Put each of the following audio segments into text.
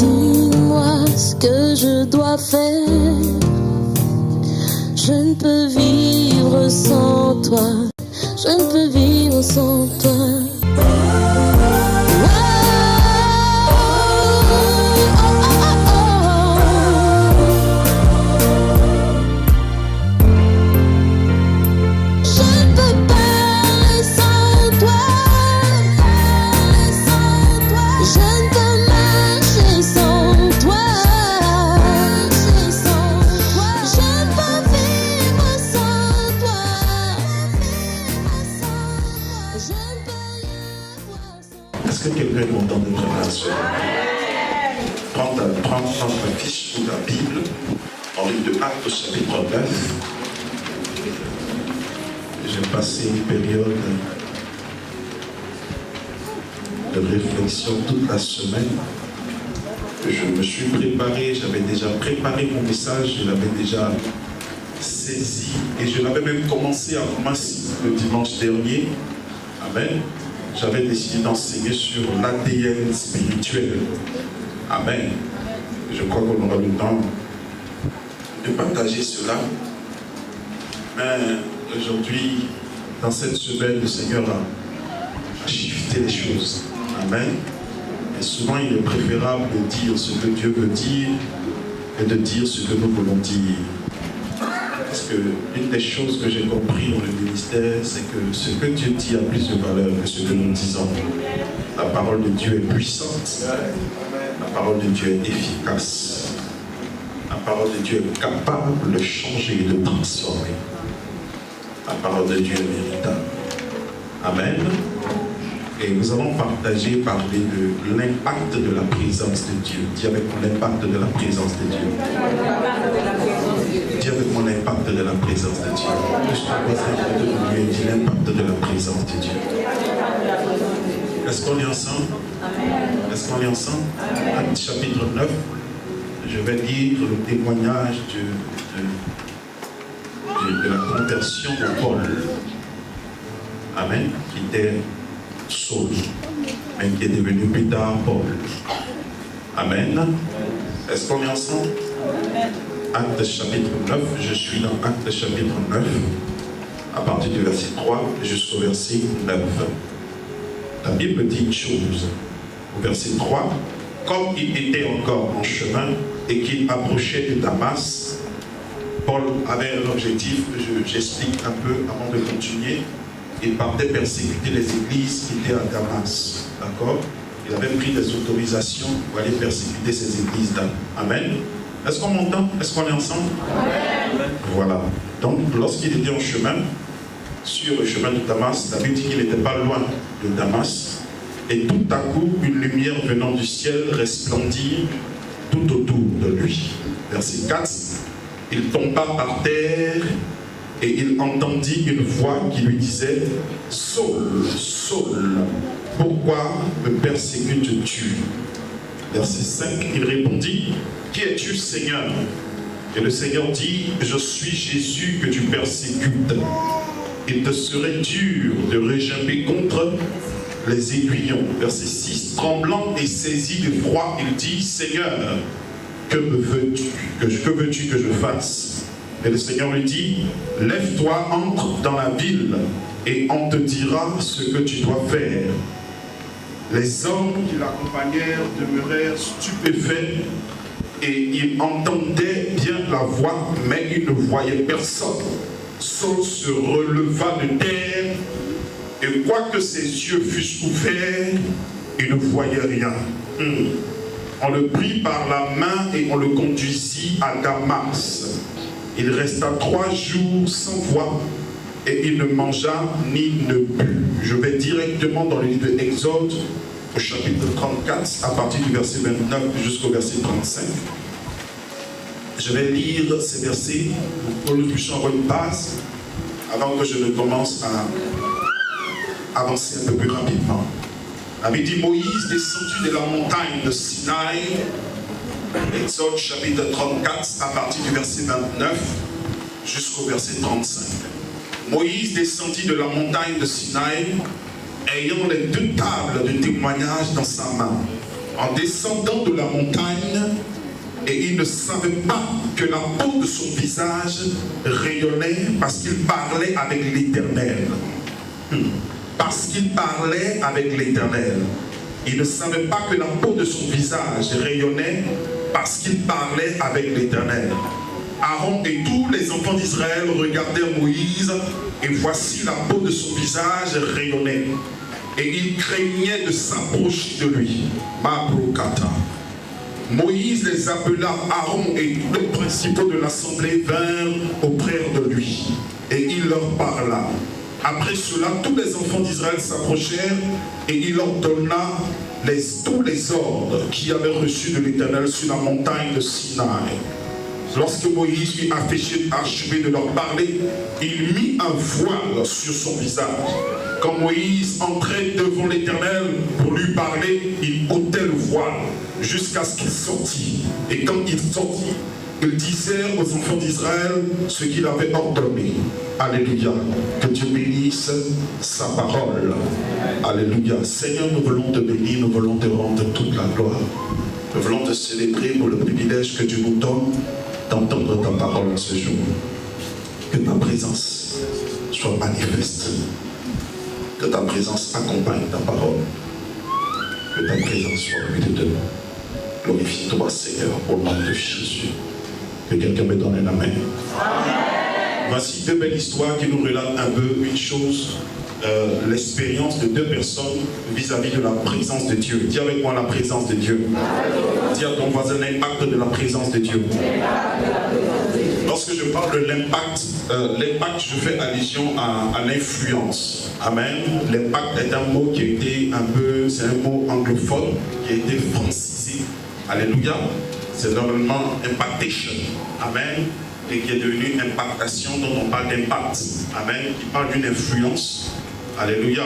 Dis-moi ce que je dois faire. Je ne peux vivre sans toi. Je ne peux vivre sans toi. Est-ce que quelqu'un est content de préparation? Prends ta fiche ou ta Bible, en livre de Actes chapitre 9. J'ai passé une période de réflexion toute la semaine. Je me suis préparé, j'avais déjà préparé mon message, je l'avais déjà saisi et je l'avais même commencé à massif le dimanche dernier. Amen. J'avais décidé d'enseigner sur l'ADN spirituel. Amen. Je crois qu'on aura le temps de partager cela. Mais aujourd'hui, dans cette semaine, le Seigneur a shifté les choses. Amen. Et souvent, il est préférable de dire ce que Dieu veut dire et de dire ce que nous voulons dire. Parce que l'une des choses que j'ai compris dans le ministère, c'est que ce que Dieu dit a plus de valeur que ce que nous disons. La parole de Dieu est puissante. La parole de Dieu est efficace. La parole de Dieu est capable de changer et de transformer. La parole de Dieu est véritable. Amen. Et nous allons parler de l'impact de la présence de Dieu. Dis avec moi l'impact de la présence de Dieu. Dis avec moi l'impact de la présence de Dieu. Dis l'impact de la présence de Dieu. Est-ce qu'on est ensemble? Est-ce qu'on est ensemble? Acte chapitre 9, je vais lire le témoignage de la conversion de Paul. Amen. Qui était Saul, mais qui est devenu plus tard Paul. Amen. Est-ce qu'on est ensemble? Acte chapitre 9, je suis dans Acte chapitre 9, à partir du verset 3 jusqu'au verset 9. La Bible dit une chose, au verset 3, comme il était encore en chemin et qu'il approchait de Damas, Paul avait un objectif, j'explique un peu avant de continuer. Il partait persécuter les églises qui étaient à Damas. D'accord? Il avait pris des autorisations pour aller persécuter ces églises-là. Amen. Est-ce qu'on m'entend? Est-ce qu'on est ensemble? Amen. Voilà. Donc, lorsqu'il était en chemin, sur le chemin de Damas, la Bible dit qu'il n'était pas loin de Damas. Et tout à coup, une lumière venant du ciel resplendit tout autour de lui. Verset 4. Il tomba par terre. Et il entendit une voix qui lui disait « Saul, Saul, pourquoi me persécutes-tu » Verset 5, il répondit « Qui es-tu, Seigneur » Et le Seigneur dit « Je suis Jésus que tu persécutes. Il te serait dur de régimber contre les aiguillons. » Verset 6, tremblant et saisi de froid, il dit « Seigneur, que veux-tu que je fasse ?» Et le Seigneur lui dit, lève-toi, entre dans la ville, et on te dira ce que tu dois faire. Les hommes qui l'accompagnèrent demeurèrent stupéfaits, et ils entendaient bien la voix, mais ils ne voyaient personne. Saul se releva de terre, et quoique ses yeux fussent ouverts, il ne voyait rien. On le prit par la main et on le conduisit à Damas. Il resta 3 jours sans voix et il ne mangea ni ne but. Je vais directement dans le livre de Exode au chapitre 34 à partir du verset 29 jusqu'au verset 35. Je vais lire ces versets pour que nous puissions avoir une base avant que je ne commence à avancer un peu plus rapidement. La Bible dit Moïse descendu de la montagne de Sinaï. Exode chapitre 34 à partir du verset 29 jusqu'au verset 35. Moïse descendit de la montagne de Sinaï ayant les 2 tables de témoignage dans sa main. en descendant de la montagne, et il ne savait pas que la peau de son visage rayonnait parce qu'il parlait avec l'Éternel. Parce qu'il parlait avec l'Éternel. Il ne savait pas que la peau de son visage rayonnait parce qu'il parlait avec l'Éternel. Aaron et tous les enfants d'Israël regardèrent Moïse, et voici la peau de son visage rayonnait. Et ils craignaient de s'approcher de lui. Mabrokata. Moïse les appela, Aaron et tous les principaux de l'assemblée vinrent auprès de lui. Et il leur parla. Après cela, tous les enfants d'Israël s'approchèrent et il leur donna tous les ordres qu'il avait reçus de l'Éternel sur la montagne de Sinaï. Lorsque Moïse eut achevé de leur parler, il mit un voile sur son visage. Quand Moïse entrait devant l'Éternel pour lui parler, il ôtait le voile jusqu'à ce qu'il sortît. Et quand il sortit, il disait aux enfants d'Israël ce qu'il avait ordonné. Alléluia. Que Dieu bénisse sa parole. Alléluia. Seigneur, nous voulons te bénir, nous voulons te rendre toute la gloire. Nous voulons te célébrer pour le privilège que tu nous donnes d'entendre ta parole ce jour. Que ta présence soit manifeste. Que ta présence accompagne ta parole. Que ta présence soit au milieu de nous. Glorifie-toi, Seigneur, au nom de Jésus. Que quelqu'un me donne la main. Voici deux belles histoires qui nous relatent un peu une chose, l'expérience de deux personnes vis-à-vis de la présence de Dieu. Dis avec moi la présence de Dieu. Dis à ton voisin l'impact de la présence de Dieu. Lorsque je parle de l'impact, je fais allusion à l'influence. Amen. L'impact est un mot qui a été c'est un mot anglophone qui a été francisé. Alléluia. C'est normalement impactation. Amen. Et qui est devenu impactation, dont on parle d'impact. Amen. Qui parle d'une influence. Alléluia.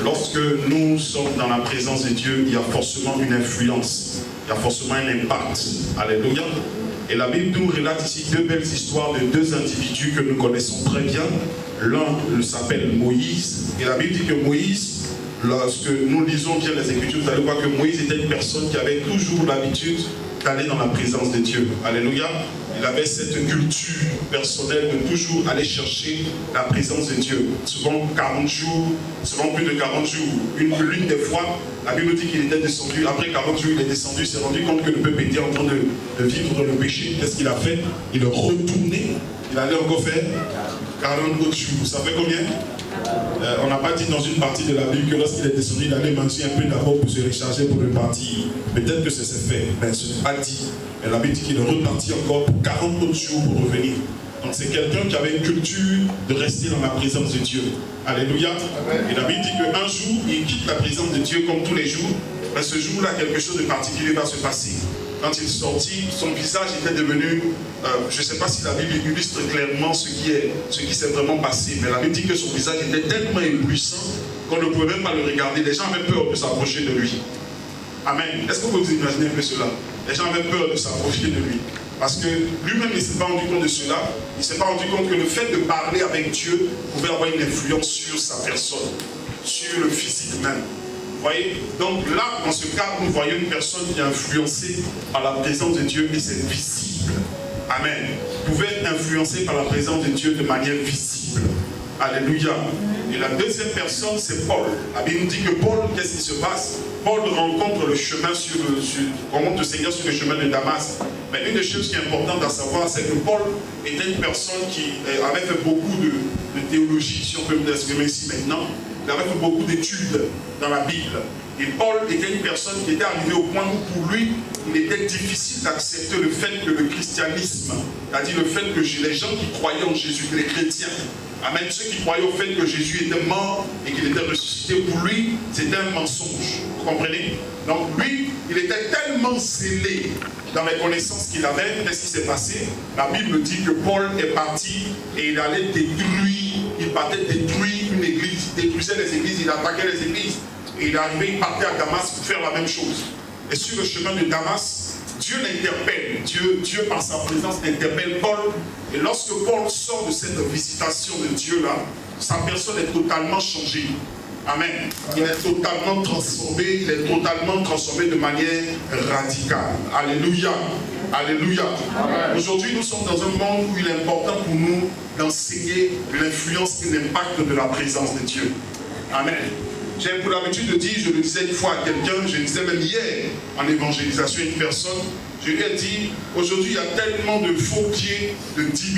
Lorsque nous sommes dans la présence de Dieu, il y a forcément une influence. Il y a forcément un impact. Alléluia. Et la Bible nous relate ici deux belles histoires de deux individus que nous connaissons très bien. L'un s'appelle Moïse. Et la Bible dit que Moïse, lorsque nous lisons bien les Écritures, vous allez voir que Moïse était une personne qui avait toujours l'habitude d'aller dans la présence de Dieu. Alléluia. Il avait cette culture personnelle de toujours aller chercher la présence de Dieu. Souvent 40 jours, souvent plus de 40 jours. L'une des fois, la Bible dit qu'il était descendu. Après 40 jours, il est descendu. Il s'est rendu compte que le peuple était en train de vivre le péché. Qu'est-ce qu'il a fait? Il est retourné. Il allait encore faire 40 autres jours. Vous savez combien? On n'a pas dit dans une partie de la Bible que lorsqu'il est descendu, il allait manger un peu d'abord pour se recharger pour repartir. Peut-être que ça s'est fait, mais ce n'est pas dit. Mais la Bible dit qu'il est reparti encore pour 40 autres jours pour revenir. Donc c'est quelqu'un qui avait une culture de rester dans la présence de Dieu. Alléluia. Et la Bible dit qu'un jour, il quitte la présence de Dieu comme tous les jours. Mais ce jour-là, quelque chose de particulier va se passer. Quand il sortit, son visage était devenu, je ne sais pas si la Bible illustre clairement ce qui s'est vraiment passé, mais la Bible dit que son visage était tellement éblouissant qu'on ne pouvait même pas le regarder. Les gens avaient peur de s'approcher de lui. Amen. Est-ce que vous vous imaginez un peu cela? Les gens avaient peur de s'approcher de lui. Parce que lui-même ne s'est pas rendu compte de cela. Il ne s'est pas rendu compte que le fait de parler avec Dieu pouvait avoir une influence sur sa personne, sur le physique même. Vous voyez? Donc là, dans ce cas, nous voyons une personne qui est influencée par la présence de Dieu et c'est visible. Amen. Vous pouvez être influencé par la présence de Dieu de manière visible. Alléluia. Et la deuxième personne, c'est Paul. La Bible nous dit que Paul, qu'est-ce qui se passe? Paul rencontre le chemin rencontre le Seigneur sur le chemin de Damas. Mais une des choses qui est importante à savoir, c'est que Paul était une personne qui avait fait beaucoup de théologie, si on peut l'exprimer ici maintenant. Il avait fait beaucoup d'études dans la Bible. Et Paul était une personne qui était arrivée au point où pour lui, il était difficile d'accepter le fait que le christianisme, c'est-à-dire le fait que les gens qui croyaient en Jésus, les chrétiens, amen, ceux qui croyaient au fait que Jésus était mort et qu'il était ressuscité, pour lui, c'était un mensonge. Vous comprenez? Donc lui, il était tellement zélé dans les connaissances qu'il avait. Qu'est-ce qui s'est passé? La Bible dit que Paul est parti et il allait détruire, il partait détruire une église, il détruisait les églises, il attaquait les églises. Et il est arrivé, il partait à Damas pour faire la même chose. Et sur le chemin de Damas, Dieu l'interpelle. Dieu par sa présence interpelle Paul. Et lorsque Paul sort de cette visitation de Dieu là, sa personne est totalement changée. Amen. Il est totalement transformé, de manière radicale. Alléluia. Alléluia. Aujourd'hui, nous sommes dans un monde où il est important pour nous d'enseigner l'influence et l'impact de la présence de Dieu. Amen. J'ai pour l'habitude de dire, je le disais une fois à quelqu'un, je le disais même hier en évangélisation à une personne, je lui ai dit, aujourd'hui il y a tellement de faux pieds de 10 000.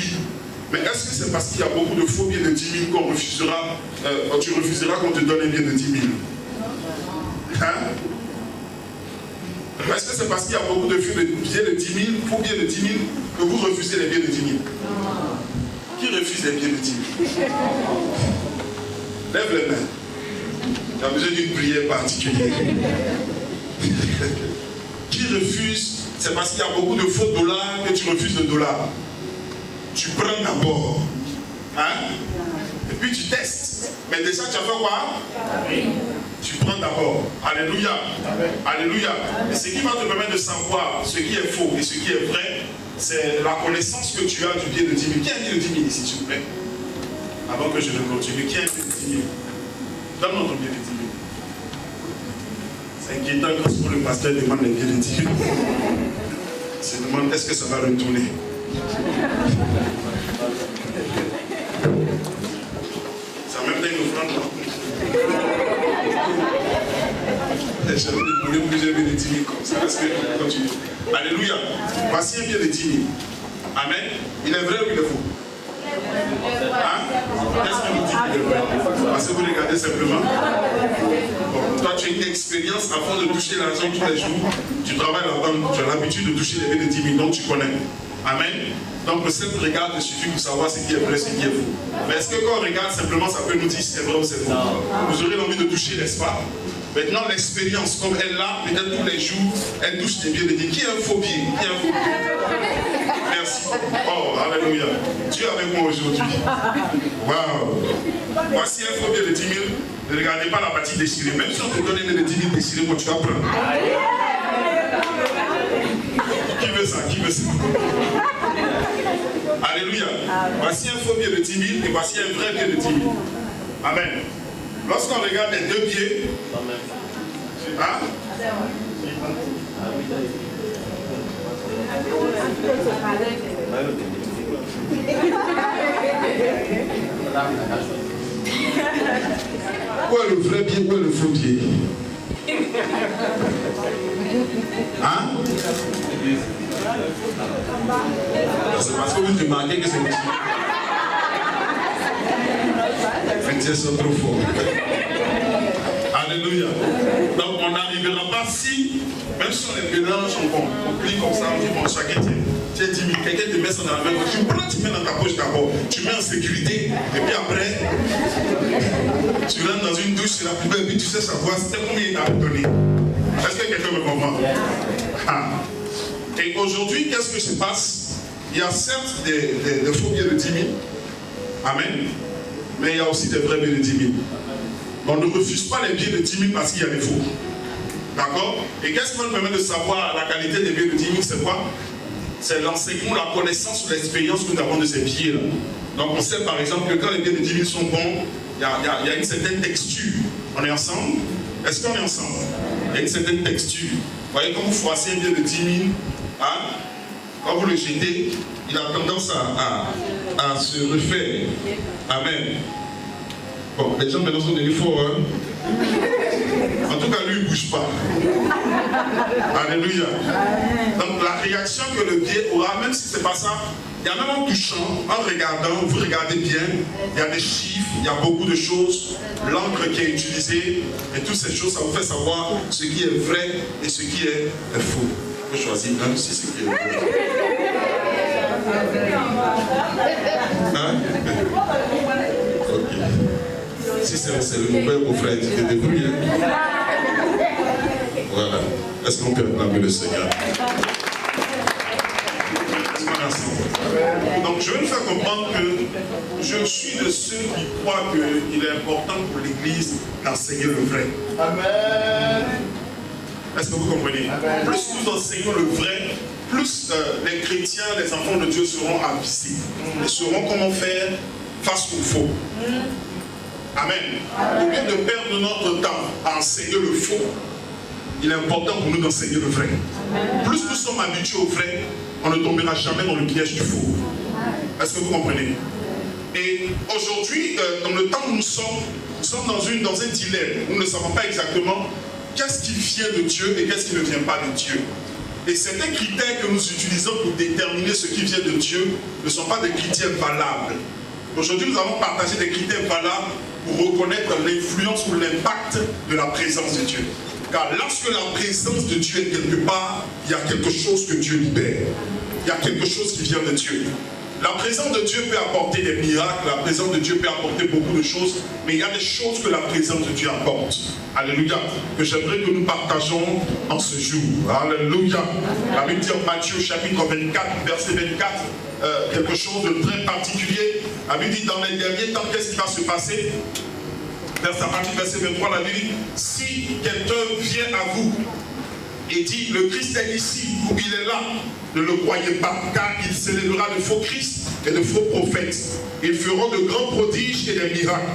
Mais est-ce que c'est parce qu'il y a beaucoup de faux billets de 10 000 qu'on refusera, tu refuseras qu'on te donne un billet de 10 000? Hein? Est-ce que c'est parce qu'il y a beaucoup de billets de 10 000, faux billets de 10 000, que vous refusez les billets de 10 000? Qui refuse les billets de 10 000? Lève les mains. Tu as besoin d'une prière particulière. Qui refuse? C'est parce qu'il y a beaucoup de faux dollars que tu refuses le dollar. Tu prends d'abord. Hein? Et puis tu testes. Mais déjà tu as fait quoi? Tu prends d'abord. Alléluia. Alléluia. Et ce qui va te permettre de savoir ce qui est faux et ce qui est vrai, c'est la connaissance que tu as du billet de 10 000. Qui a un billet de 10 000 ici, s'il vous plaît? Avant que je ne continue, qui a un billet de 10 000? Donne-moi ton billet de 10 000. C'est inquiétant quand le pasteur demande les billets de 10 000. Il se demande est-ce que ça va retourner. Ça même temps une offrande, non? Vous voulez que j'ai bien de 10 000 comme ça. Est-ce que je continue? Alléluia. Voici un billet de 10 000. Amen. Il est vrai ou il est faux? Hein? Qu'est-ce que vous dites qu'il est vrai? Parce que vous regardez simplement. Bon, toi, tu as une expérience avant de toucher l'argent tous les jours. Tu travailles là-bas, tu as l'habitude de toucher les billets de 10 000, donc tu connais. Amen. Donc le simple regard te suffit pour savoir ce qui est vrai, ce qui est faux. Mais est-ce que quand on regarde simplement, ça peut nous dire si c'est vrai ou c'est faux? Vous aurez envie de toucher, n'est-ce pas? Maintenant, l'expérience, comme elle l'a, peut-être tous les jours, elle touche des billets de 10 000. Qui est un faux billet? Qui est un faux billet? Merci. Oh, alléluia. Dieu est avec moi aujourd'hui. Waouh. Voici un faux billet de 10 000. Ne regardez pas la partie déchirée. Même si on te donne une de 10 000 déchirée, moi tu vas prendre. Qui veut ça? Qui veut ça? Alléluia. Voici un faux billet de 10 000 et voici un vrai billet de 10 000. Amen. Lorsqu'on regarde les deux billets, hein? Où est le vrai billet, où est le faux billet? Hein? C'est parce que vous remarquez que c'est petit. Les Dieu sont trop forts. Alléluia. Donc on n'arrivera pas si, même si on les mélange, on plie comme ça, on dit bon, chacun tient 10 000, quelqu'un te met ça dans la main, tu prends, tu mets dans ta poche d'abord, tu mets en sécurité, et puis après, tu rentres dans une douche, c'est la plus belle, et puis tu sais savoir c'était combien il t'a donné. Est-ce que quelqu'un me comprend? Ah. Et aujourd'hui, qu'est-ce que se passe? Il y a certes des faux billets de 10 000, amen, mais il y a aussi des vrais billets de 10 000. On ne refuse pas les billets de 10 000 parce qu'il y a des faux. D'accord? Et qu'est-ce qui va nous permettre de savoir la qualité des billets de 10 000? C'est quoi? C'est l'enseignement, la connaissance ou l'expérience que nous avons de ces billets-là. Donc on sait par exemple que quand les billets de 10 000 sont bons, il y a une certaine texture. On est ensemble? Est-ce qu'on est ensemble? Il y a une certaine texture. Vous voyez, quand vous froissez un billet de 10 000, hein, quand vous le jetez, il a tendance à se refaire. Amen. Bon, les gens maintenant sont devenus forts, hein? En tout cas, lui, il ne bouge pas. Alléluia. Donc, la réaction que le billet aura, même si ce n'est pas ça, il y a même en touchant, en regardant, vous regardez bien, il y a des chiffres, il y a beaucoup de choses, l'encre qui est utilisée, et toutes ces choses, ça vous fait savoir ce qui est vrai et ce qui est faux. Vous choisissez un aussi ce qui est vrai. Hein? Ok. Si c'est le mauvais beau frère, tu te débrouilles. Hein? Voilà. Est-ce qu'on peut acclamer le Seigneur? Donc je vais nous faire comprendre que je suis de ceux qui croient qu'il est important pour l'Église d'enseigner le vrai. Amen. Est-ce que vous comprenez? Amen. Plus nous enseignons le vrai, plus les chrétiens, les enfants de Dieu seront avisés. Ils sauront comment faire face au faux. Amen. Au lieu de perdre notre temps à enseigner le faux, il est important pour nous d'enseigner le vrai. Plus nous sommes habitués au vrai, on ne tombera jamais dans le piège du faux. Est-ce que vous comprenez? Et aujourd'hui, dans le temps où nous sommes dans un dilemme. Nous ne savons pas exactement qu'est-ce qui vient de Dieu et qu'est-ce qui ne vient pas de Dieu. Et certains critères que nous utilisons pour déterminer ce qui vient de Dieu ne sont pas des critères valables. Aujourd'hui, nous avons partagé des critères valables pour reconnaître l'influence ou l'impact de la présence de Dieu. Car lorsque la présence de Dieu est quelque part, il y a quelque chose que Dieu libère. Il y a quelque chose qui vient de Dieu. La présence de Dieu peut apporter des miracles, la présence de Dieu peut apporter beaucoup de choses, mais il y a des choses que la présence de Dieu apporte. Alléluia. Que j'aimerais que nous partageons en ce jour. Alléluia. La Bible dit en Matthieu chapitre 24, verset 24, quelque chose de très particulier. La Bible dit dans les derniers temps, qu'est-ce qui va se passer? Verset 23, la Bible dit, si quelqu'un vient à vous et dit, le Christ est ici, ou il est là, ne le croyez pas, car il s'élèvera de faux Christ et de faux prophètes. Ils feront de grands prodiges et des miracles,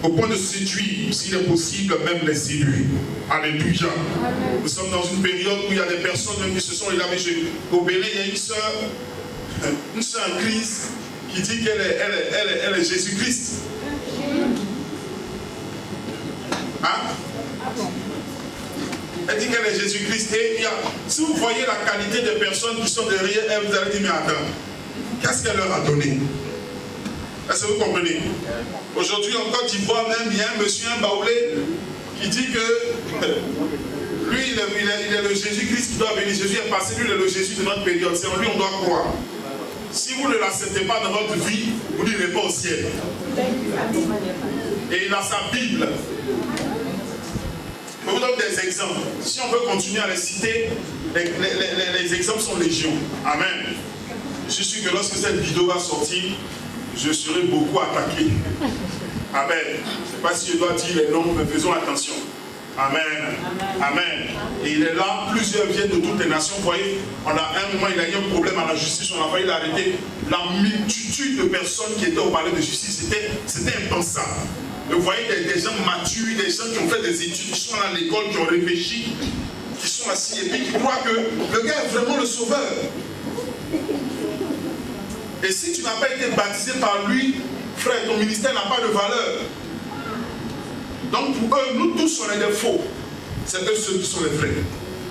au point de séduire, s'il est possible, même les élus. Alléluia. Nous sommes dans une période où il y a des personnes même qui se sont élavées. Au Bénin, il y a une sœur en crise, qui dit qu'elle est Jésus-Christ. Hein? Elle dit qu'elle est Jésus-Christ. Et si vous voyez la qualité des personnes qui sont derrière elle, vous allez dire, mais attends, qu'est-ce qu'elle leur a donné? Est-ce que vous comprenez? Aujourd'hui, en Côte d'Ivoire, même, il y a un monsieur, un baoulé, qui dit que lui, il est le Jésus-Christ qui doit venir. Jésus est passé, lui, il est le Jésus de notre période. C'est en lui on doit croire. Si vous ne l'acceptez pas dans votre vie, vous n'irez pas au ciel. Et il a sa Bible. Je vous donne des exemples. Si on veut continuer à les citer, les exemples sont légion. Amen. Je suis sûr que lorsque cette vidéo va sortir, je serai beaucoup attaqué. Amen. Je ne sais pas si je dois dire les noms, mais faisons attention. Amen. Amen. Et il est là, plusieurs viennent de toutes les nations. Vous voyez, on a un moment, il a eu un problème à la justice, on a failli l'arrêter. La multitude de personnes qui étaient au palais de justice, c'était impensable. Vous voyez des gens matures, des gens qui ont fait des études, qui sont à l'école, qui ont réfléchi, qui sont assis et puis qui croient que le gars est vraiment le sauveur. Et si tu n'as pas été baptisé par lui, frère, ton ministère n'a pas de valeur. Donc pour eux, nous tous on est des faux. C'est eux ceux qui sont les vrais.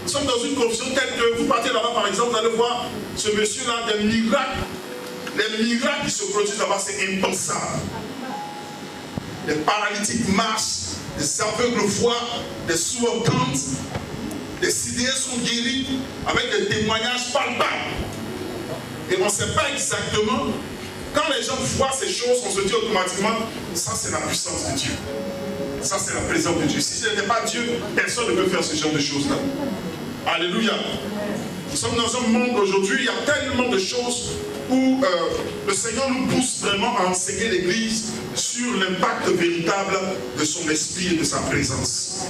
Nous sommes dans une confusion telle que vous partez là-bas par exemple, vous allez voir ce monsieur-là, des miracles. Les miracles qui se produisent là-bas, c'est impensable. Les paralytiques marchent, les aveugles voient, les sourds entendent, les sidérés sont guéris avec des témoignages palpables. Et on ne sait pas exactement, quand les gens voient ces choses, on se dit automatiquement, ça c'est la puissance de Dieu. Ça c'est la présence de Dieu. Si ce n'était pas Dieu, personne ne peut faire ce genre de choses-là. Alléluia. Nous sommes dans un monde aujourd'hui, il y a tellement de choses où le Seigneur nous pousse vraiment à enseigner l'Église sur l'impact véritable de son esprit et de sa présence.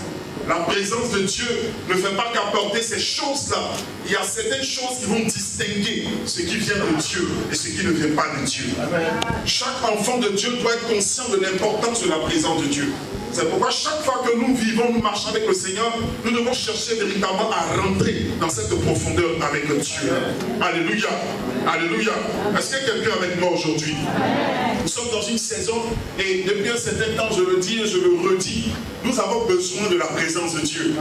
La présence de Dieu ne fait pas qu'apporter ces choses-là. Il y a certaines choses qui vont distinguer ce qui vient de Dieu et ce qui ne vient pas de Dieu. Amen. Chaque enfant de Dieu doit être conscient de l'importance de la présence de Dieu. C'est pourquoi chaque fois que nous vivons, nous marchons avec le Seigneur, nous devons chercher véritablement à rentrer dans cette profondeur avec Dieu. Alléluia. Alléluia. Est-ce qu'il y a quelqu'un avec moi aujourd'hui? Nous sommes dans une saison et depuis un certain temps, je le dis et je le redis, nous avons besoin de la présence de Dieu.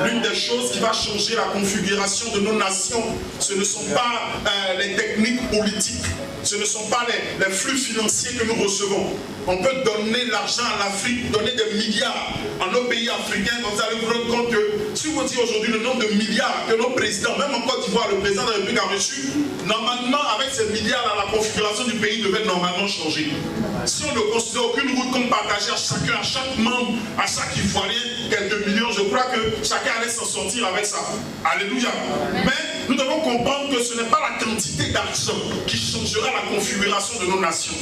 L'une des choses qui va changer la configuration de nos nations, ce ne sont pas les techniques politiques, ce ne sont pas les flux financiers que nous recevons. On peut donner l'argent à l'Afrique, donner des milliards à nos pays africains, vous allez vous rendre compte que si vous dites aujourd'hui le nombre de milliards que nos présidents, même en Côte d'Ivoire, le président de la République a reçu, normalement avec ces milliards, la configuration du pays devait normalement changer. Si on ne considère aucune route comme partagée à chacun, à chaque membre, à chaque Ivoirien, quelques millions, je crois que chacun allait s'en sortir avec ça. Alléluia. Mais nous devons comprendre que ce n'est pas la quantité d'argent qui changera la configuration de nos nations.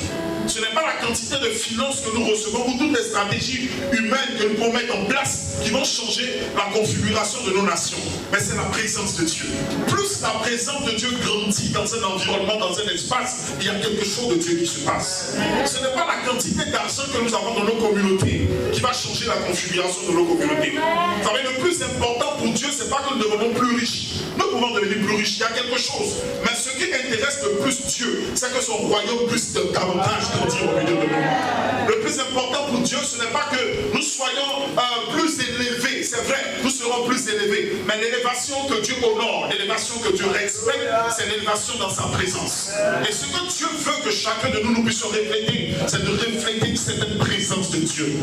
Ce n'est pas la quantité de finances que nous recevons ou toutes les stratégies humaines que nous pouvons mettre en place qui vont changer la configuration de nos nations. Mais c'est la présence de Dieu. Plus la présence de Dieu grandit dans un environnement, dans un espace, il y a quelque chose de Dieu qui se passe. Ce n'est pas la quantité d'argent que nous avons dans nos communautés qui va changer la configuration de nos communautés. Vous savez, le plus important pour Dieu, c'est pas que nous devenons plus riches. Nous pouvons devenir plus riches, il y a quelque chose. Mais ce qui intéresse le plus Dieu, c'est que son royaume puisse davantage grandir au milieu de nous. Le plus important pour Dieu, ce n'est pas que nous soyons plus élevés. C'est vrai, nous serons plus élevés. Mais l'élévation que Dieu honore, l'élévation que Dieu respecte, c'est l'élévation dans sa présence. Et ce que Dieu veut que chacun de nous puissions refléter, c'est de refléter cette présence de Dieu.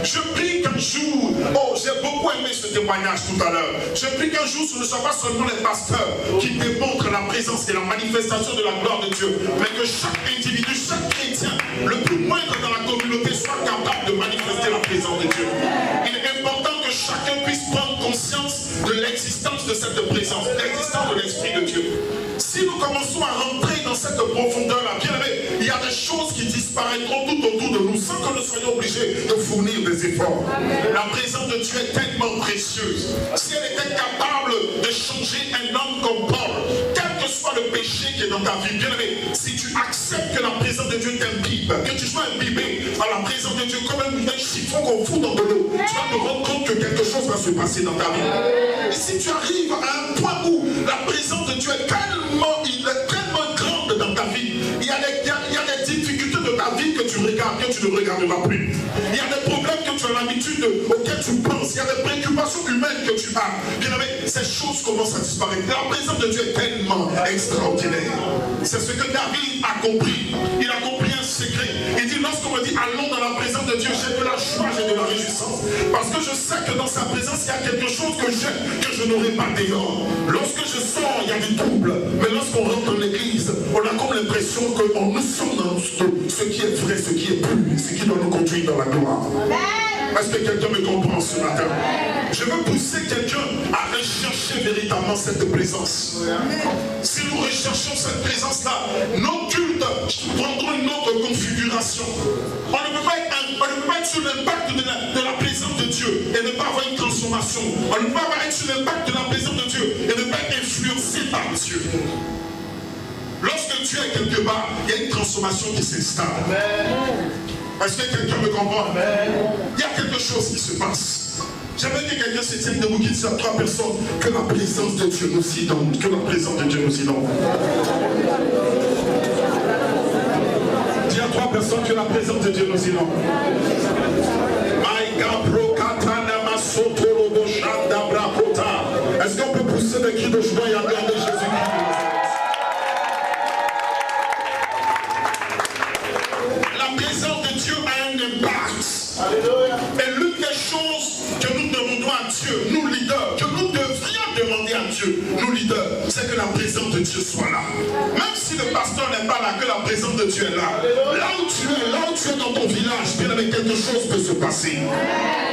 Je prie qu'un jour, j'ai beaucoup aimé ce témoignage tout à l'heure. Je prie qu'un jour, ce ne soit pas seulement les pasteurs qui démontrent la présence et la manifestation de la gloire de Dieu, mais que chaque individu, chaque chrétien, le plus moindre dans la communauté, soit capable de manifester la présence de Dieu. Il est important que chacun puisse prendre conscience de l'existence de cette présence, de l'existence de l'Esprit de Dieu. Si nous commençons à rentrer dans cette profondeur-là, bien aimé, il y a des choses qui disparaîtront tout autour de nous sans que nous soyons obligés de fournir des efforts. La présence de Dieu est tellement précieuse. Si elle était capable de changer un homme comme Paul, quel que soit le péché qui est dans ta vie, bien aimé, si tu acceptes que la présence de Dieu t'imbibe, que tu sois imbibé à la présence de Dieu comme un chiffon qu'on fout dans de l'eau, tu vas te rendre compte que quelque chose va se passer dans ta vie. Et si tu arrives à un point où la présence de Dieu est tellement grande dans ta vie, il y a des difficultés de ta vie que tu regardes, que tu ne regarderas plus. Il y a des problèmes que tu as l'habitude auxquels tu penses, il y a des préoccupations humaines que tu as. Bien aimé, ces choses commencent à disparaître. La présence de Dieu est tellement extraordinaire. C'est ce que David a compris. Il a compris un secret. Il dit, lorsqu'on me dit allons dans la présence de Dieu, j'ai de la joie, j'ai de la réjouissance. Parce que je sais que dans sa présence, il y a quelque chose que j'aime, que je n'aurai pas dehors. Lorsque je sors, il y a du trouble. Mais lorsqu'on rentre dans l'église, on a comme l'impression que nous sommes dans ce qui est vrai, ce qui est pur, ce qui doit nous conduire dans la gloire. Est-ce que quelqu'un me comprend ce matin? Je veux pousser quelqu'un à rechercher véritablement cette présence. Si nous recherchons cette présence-là, nos cultes prendront une autre configuration. On ne peut pas être sous l'impact de la présence de Dieu et ne pas avoir une transformation. On ne peut pas être sous l'impact de la présence de Dieu et ne pas être influencé par Dieu. Lorsque Dieu est quelque part, il y a une transformation qui s'installe. Est-ce que quelqu'un me comprend? Il y a quelque chose qui se passe. J'aimerais que quelqu'un se tienne debout qui dise à 3 personnes que la présence de Dieu nous inonde. Que la présence de Dieu nous inonde. Dis à 3 personnes que la présence de Dieu nous inonde. Est-ce qu'on peut pousser des cris de joie et acclamer Jésus-Christ? Et l'une des choses que nous demandons à Dieu, nous leaders, que nous devrions demander à Dieu, nous leaders, c'est que la présence de Dieu soit là. Même si le pasteur n'est pas là, que la présence de Dieu est là. Là où tu es dans ton village, bien avec quelque chose peut se passer.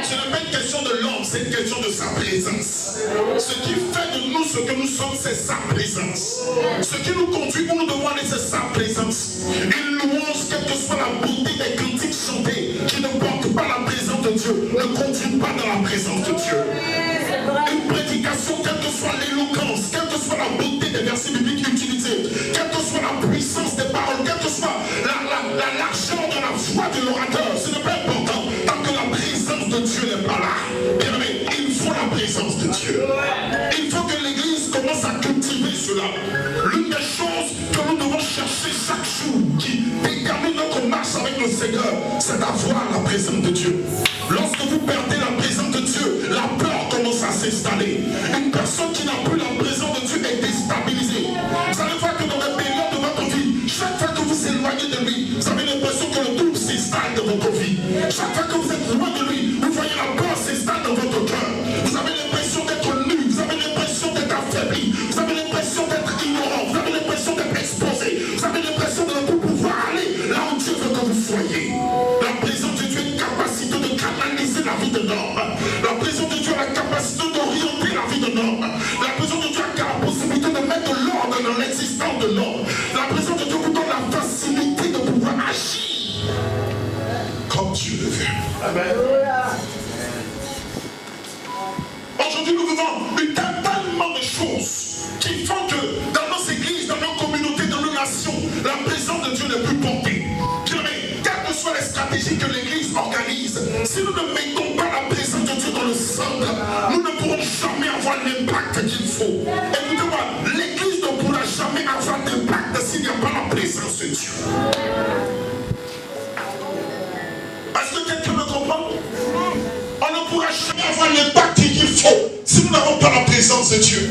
Ce n'est pas une question de l'homme, c'est une question de sa présence. Ce qui fait de nous ce que nous sommes, c'est sa présence. Ce qui nous conduit où nous devons aller, c'est sa présence. Une louange, quelle que soit la beauté des critiques chantées, qui ne portent pas la présence de Dieu, ne conduit pas dans la présence de Dieu. Une prédication, quelle que soit l'éloquence, quelle que soit la beauté des versets bibliques utilisés, quelle que soit la puissance des paroles, quelle que soit la largeur de la voix de l'orateur, ce n'est pas important tant que la présence de Dieu n'est pas là. Bien aimé, il faut la présence de Dieu. Il faut que l'Église commence à cultiver cela. L'une des choses que nous devons chercher chaque jour qui détermine notre marche avec le Seigneur, c'est d'avoir la présence de Dieu. Lorsque vous perdez la présence de Dieu, la peur commence à s'installer. Une personne qui n'a plus la présence de Dieu est déstabilisée. Vous allez voir que dans les périodes de votre vie, chaque fois que vous éloignez de lui, vous avez l'impression que le trouble s'installe dans votre vie. Chaque fois que vous êtes loin de lui, vous voyez la peur s'installe dans votre cœur. Vous avez l'impression d'être nu, vous avez l'impression d'être affaibli, vous avez l'impression d'être ignorant, vous avez l'impression d'être exposé, vous avez l'impression de ne pas pouvoir aller là où Dieu veut que vous soyez. La présence de Dieu a une capacité de canaliser la vie de l'homme. La présence de Dieu a la capacité d'orienter la vie de l'homme. La présence de Dieu a la possibilité de mettre l'ordre dans l'existence de l'homme. La présence de Dieu vous donne la facilité de pouvoir agir aujourd'hui nous vivons tellement de choses qui font que dans nos églises, dans nos communautés, dans nos nations, la présence de Dieu n'est plus portée. Quelles que soient les stratégies que l'Église organise, si nous ne mettons pas la présence de Dieu dans le centre, nous ne pourrons jamais avoir l'impact qu'il faut. Écoutez-moi, l'Église ne pourra jamais avoir d'impact s'il n'y a pas la présence de Dieu. Est-ce que quelqu'un me comprend? On ne pourra jamais avoir l'impact qu'il faut si nous n'avons pas la présence de Dieu.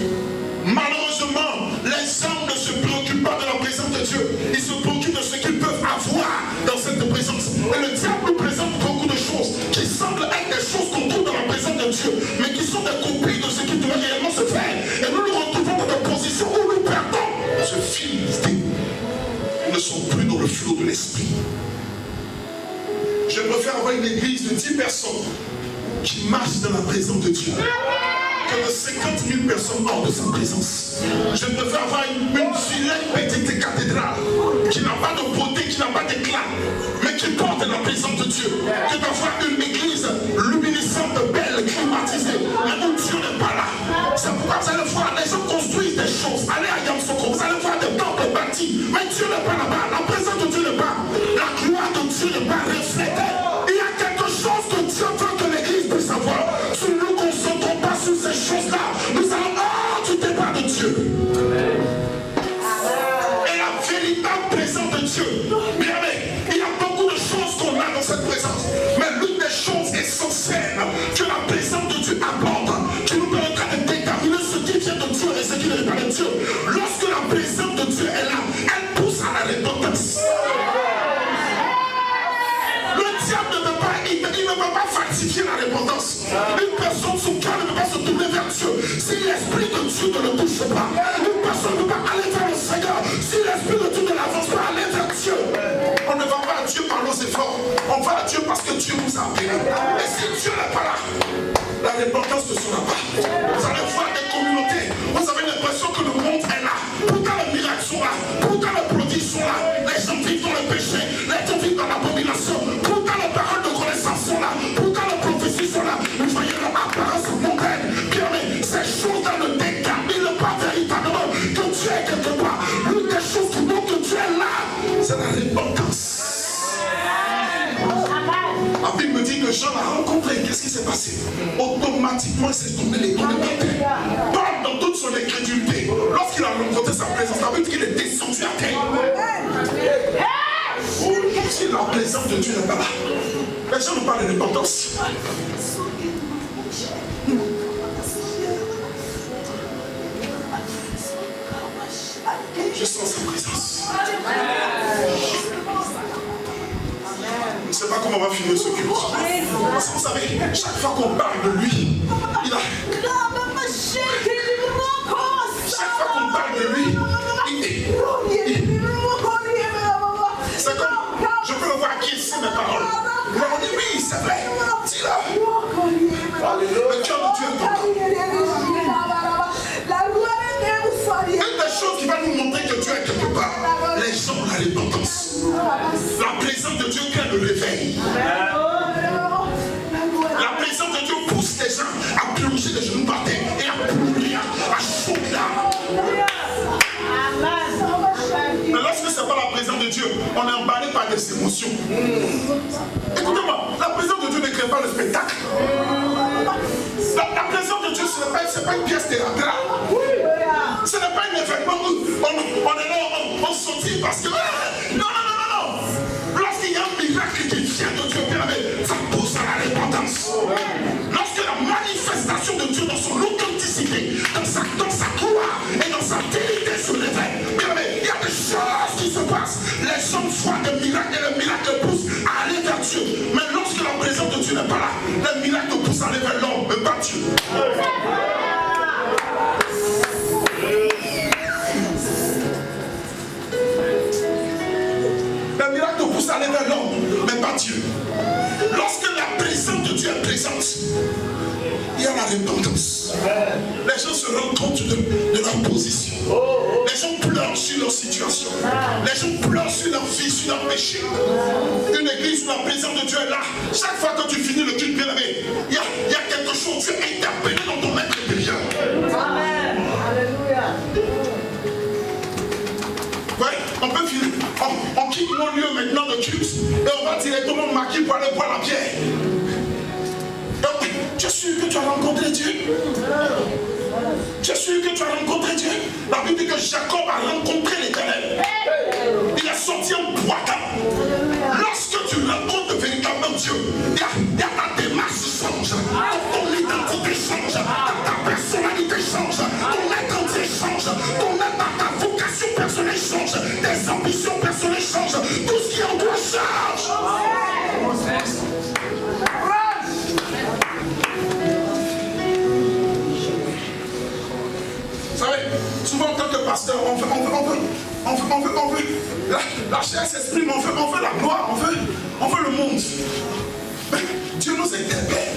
Malheureusement, les hommes ne se préoccupent pas de la présence de Dieu. Ils se préoccupent de ce qu'ils peuvent avoir dans cette présence. Et le diable nous présente beaucoup de choses qui semblent être des choses qu'on trouve dans la présence de Dieu, mais qui sont des copies de ce qui doit réellement se faire. Et nous nous retrouvons dans des positions où nous perdons ce fil d'idée. Nous ne sommes plus dans le flot de l'esprit. Je préfère avoir une église de 10 personnes qui marchent dans la présence de Dieu que de 50 000 personnes hors de sa présence. Je préfère avoir une vilaine petite cathédrale qui n'a pas de beauté, qui n'a pas d'éclat, mais qui porte la présence de Dieu, que d'avoir une église luminescente, belle, climatisée, mais où Dieu n'est pas là. C'est pourquoi vous allez voir, les gens construisent des choses. Allez à Yamsoko, vous allez voir des temples bâtis, mais Dieu n'est pas là-bas. La présence de Dieu n'est pas. La gloire de Dieu n'est pas reflétée. Il y a quelque chose que Dieu veut que l'église puisse savoir. Si nous ne nous concentrons pas sur ces choses-là, nous allons hors du débat de Dieu. Et la véritable présence de Dieu, bien aimé, il y a beaucoup de choses qu'on a dans cette présence, mais l'une des choses essentielles que la présence de Dieu apporte, qui nous permettra de déterminer ce qui vient de Dieu et ce qui n'est pas de Dieu, lorsque la présence de Dieu est là, elle pousse à la repentance. Le diable ne peut pas, il ne peut pas falsifier la repentance. Une personne, son cœur ne peut pas se tourner vers Dieu si l'esprit de Dieu ne le touche pas. Une personne ne peut pas aller vers le Seigneur si l'esprit de Dieu ne l'avance pas, aller vers Dieu. On ne va pas à Dieu par nos efforts, on va à Dieu parce que Dieu nous a appelés. Et si Dieu n'est pas là, la repentance ne sera pas. Vous allez voir des communautés, vous avez l'impression que le monde est là. Pourtant les miracles sont là, pourtant les prodiges sont là. Les gens vivent dans le péché, les gens vivent dans l'abomination. Pourtant les paroles de connaissance sont là, pourtant les prophéties sont là. Vous voyez leur apparence mondaine. Bien mais ces choses-là ne déterminent pas véritablement que Dieu est quelque part. L'une des choses qui montrent que Dieu est là, c'est la repentance. La Bible me dit que Jean l'a rencontré. Qu'est-ce qui s'est passé? Automatiquement, il s'est tourné les coups de terre. Paul, dans toute son incrédulité, lorsqu'il a rencontré sa présence, la Bible dit qu'il est descendu à terre. Si la présence de Dieu n'est pas là, les gens nous parlent de repentance. Je sens sa présence. Je ne sais pas comment on va finir ce culte. Parce que vous savez, chaque fois qu'on parle de lui, il a... Chaque fois qu'on parle de lui, c'est comme... Je peux le voir acquiescer mes paroles. Mais on dit oui, c'est vrai. Dis-le. Le cœur de Dieu est content. Une des choses qui va nous montrer que Dieu est quelque part, les gens ont la repentance. La présence de Dieu crée le réveil. La présence de Dieu pousse les gens à plonger les genoux par terre et à pleurer, à choquer. Mais lorsque ce n'est pas la présence de Dieu, on est emballé par des émotions. Écoutez-moi, la présence de Dieu ne crée pas le spectacle. La présence de Dieu, ce n'est pas une pièce théâtrale. Ce n'est pas un événement où on est là, on sortit parce que... Non. Lorsqu'il y a un miracle qui vient de Dieu, ça pousse à la repentance. Lorsque la manifestation de Dieu dans son authenticité, dans sa gloire et dans sa dignité se révèle, il y a des choses qui se passent. Les gens voient des miracles et les miracles poussent à aller vers Dieu. Mais lorsque la présence de Dieu n'est pas là, les miracles poussent à aller vers l'homme, mais pas Dieu. Les miracles poussent à aller vers l'homme, mais pas Dieu. Lorsque la présence de Dieu est présente, il y a la repentance. Les gens se rendent compte de leur position. Les gens pleurent sur leur situation. Les gens pleurent sur leur vie, sur leur péché. Une église où la présence de Dieu est là. Chaque fois que tu finis le culte bien aimé, il y a quelque chose, tu es interpellé dans ton être. directement maquillé pour aller boire la bière. Donc, tu es sûr que tu as rencontré Dieu? Tu es sûr que tu as rencontré Dieu? La Bible dit que Jacob a rencontré l'Éternel. Il est sorti en boitant. Lorsque tu rencontres véritablement Dieu, il y a ta démarche change, ton identité change, ta personnalité change, ton être entier change, ta vocation personnelle change, tes ambitions personnelles changent, tout ce qui en toi change. Vous savez, souvent en tant que pasteur, on veut la chair s'exprime, on veut la gloire, on veut le monde. Mais Dieu nous interpelle.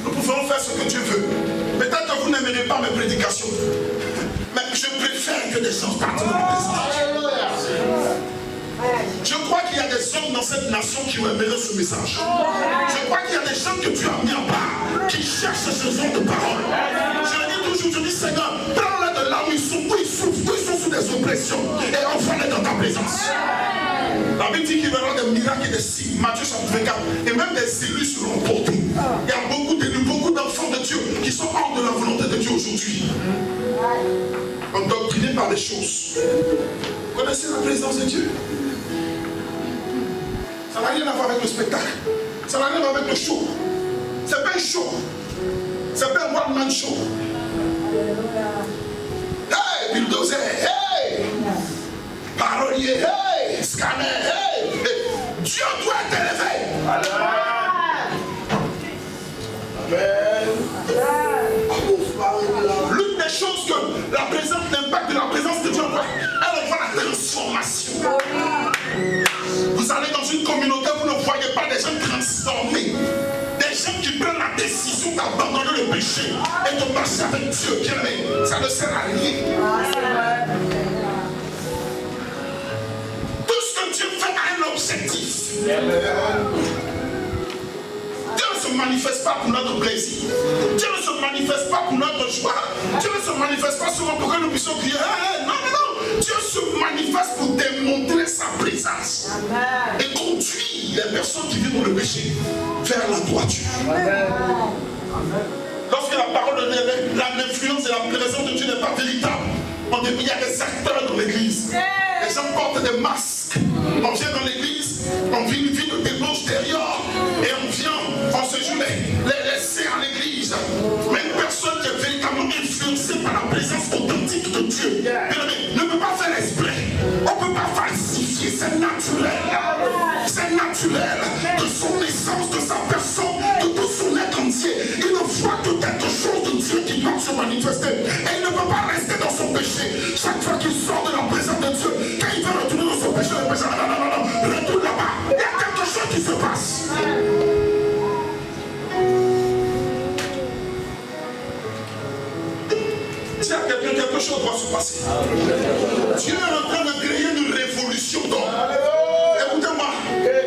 Nous pouvons faire ce que Dieu veut. Peut-être que vous n'aimerez pas mes prédications, mais je préfère que des gens partent de mon message. Je crois qu'il y a des hommes dans cette nation qui aimeraient ce message. Je crois qu'il y a des gens que tu as mis en part, qui cherchent ce genre de paroles. Je le dis toujours, je dis Seigneur, prends-les de là où ils sont sous des oppressions, et envoie-les dans ta présence. La Bible dit qu'il y aura des miracles et des signes. Matthieu chapitre 24. Et même des élus seront portés. Il y a beaucoup d'élus, beaucoup d'enfants de Dieu qui sont hors de la volonté de Dieu aujourd'hui. Endoctrinés par les choses. Vous connaissez la présence de Dieu? Ça n'a rien à voir avec le spectacle. Ça n'a rien à voir avec le show. C'est pas un show. C'est pas un one-man show. Hey, bulldozer, hey! Parolier, hey! Scanner, hey! Dieu doit être élevé. L'une des choses que la présence, l'impact de la présence de Dieu, elle envoie la transformation. Vous allez dans une communauté, vous ne voyez pas des gens transformés. Des gens qui prennent la décision d'abandonner le péché et de marcher avec Dieu. Bien aimé, ça ne sert à rien. Tout ce que Dieu fait a un objectif. Dieu ne se manifeste pas pour notre plaisir. Dieu ne se manifeste pas pour notre joie. Dieu ne se manifeste pas seulement pour que nous puissions crier. Non, non, non. Dieu se manifeste pour démontrer sa présence. Et conduire les personnes qui vivent dans le péché vers la droiture. Lorsque la parole de Dieu, l'influence et la présence de Dieu n'est pas véritable, il y a des acteurs dans l'église. Les gens portent des masques. On vient dans l'église, on vit une vie de débauche derrière, et on vient, on se joue les saints à l'église. Mais une personne qui est véritablement influencée par la présence authentique de Dieu, ne peut pas faire exprès. On ne peut pas falsifier, c'est naturel. C'est naturel de son essence, de sa personne, de tout son être entier. Il ne voit que quelque chose de Dieu qui doit se manifester. Et il ne peut pas rester dans son péché. Chaque fois qu'il sort de la présence de Dieu, quand il veut retourner dans son péché, le péché, non, retourne là-bas. Il y a quelque chose qui se passe. S'il y a quelque chose doit se passer. Dieu est en train de créer une révolution d'homme. Écoutez-moi,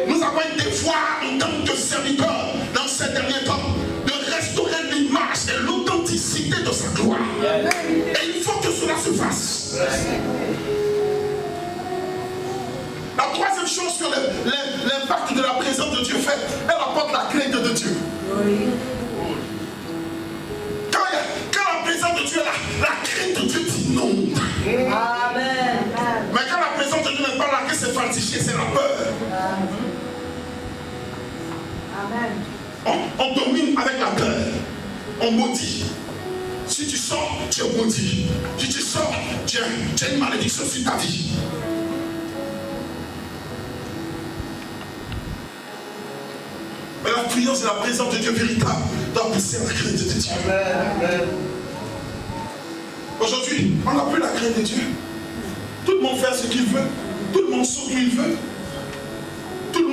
nous avons un devoir en tant que serviteurs dans ces derniers temps de restaurer l'image et l'authenticité de sa gloire. Et il faut que cela se fasse. La troisième chose que l'impact de la présence de Dieu fait, elle apporte la crainte de Dieu. Quand la présence de Dieu est là, la crainte de Dieu t'inonde. Amen. Mais quand la présence de Dieu n'est pas là, que c'est falsifié, c'est la peur. Amen. On domine avec la peur. On maudit. Si tu sors, tu es maudit. Si tu sors, tu as une malédiction sur ta vie. Mais l'influence et la présence de Dieu véritable doit pousser à la crainte de Dieu. Amen. Aujourd'hui, on n'a plus la crainte de Dieu. Tout le monde fait ce qu'il veut. Tout le monde saute où il veut. Tout le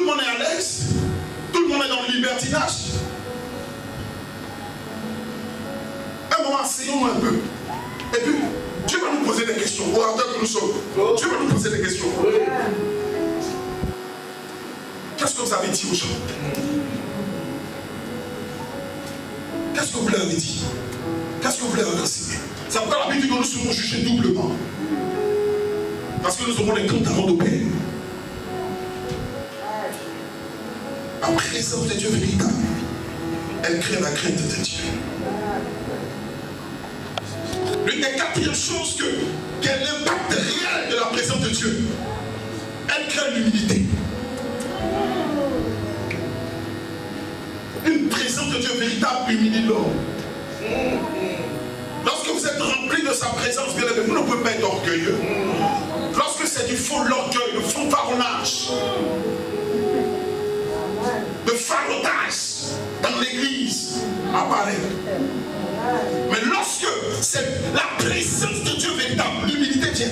monde est à l'aise. Tout le monde est dans le libertinage. Un moment, asseyons-nous un peu. Et puis, Dieu va nous poser des questions. Orateurs que nous sommes. Dieu va nous poser des questions. Qu'est-ce que vous avez dit aux gens? Qu'est-ce que vous leur avez dit? Qu'est-ce que vous leur avez enseigné? C'est pourquoi la Bible dit que nous serons jugés doublement. Parce que nous aurons des comptes à rendre au Père. La présence de Dieu véritable, elle crée la crainte de Dieu. L'une des quatrièmes choses qui est l'impact réel de la présence de Dieu, elle crée l'humilité. Une présence de Dieu véritable humilie l'homme. Lorsque vous êtes rempli de sa présence, bien aimé, vous ne pouvez pas être orgueilleux. Lorsque c'est du faux orgueil, le fanfaronnage, le farotage dans l'église apparaît. Mais lorsque c'est la présence de Dieu véritable, l'humilité vient.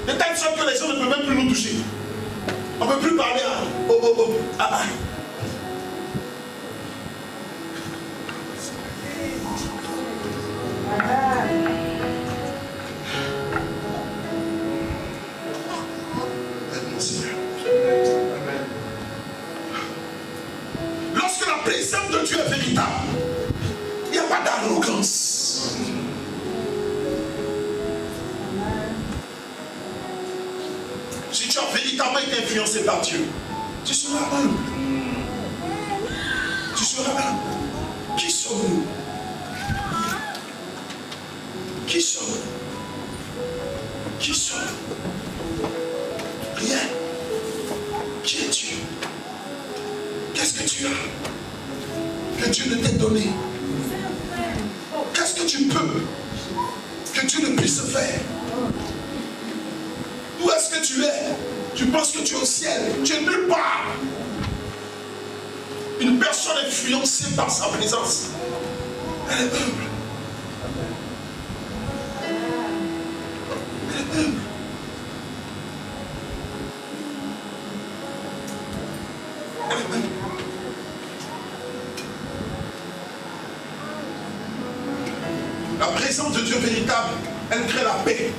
De telle sorte que les gens ne peuvent même plus nous toucher. On ne peut plus parler à... Lorsque la présence de Dieu est véritable, il n'y a pas d'arrogance. Si tu as véritablement été influencé par Dieu, tu seras humble. Tu seras humble. Qui sommes-nous? Qui sommes-nous? Qui sommes-nous? Rien. Qui es-tu? Qu'est-ce que tu as que Dieu ne t'ait donné? Qu'est-ce que tu peux que Dieu ne puisse faire? Où est-ce que tu es? Tu penses que tu es au ciel? Tu es nulle part. Une personne influencée par sa présence, elle est humble. Elle est humble. Elle est humble. La présence de Dieu véritable, elle crée la paix.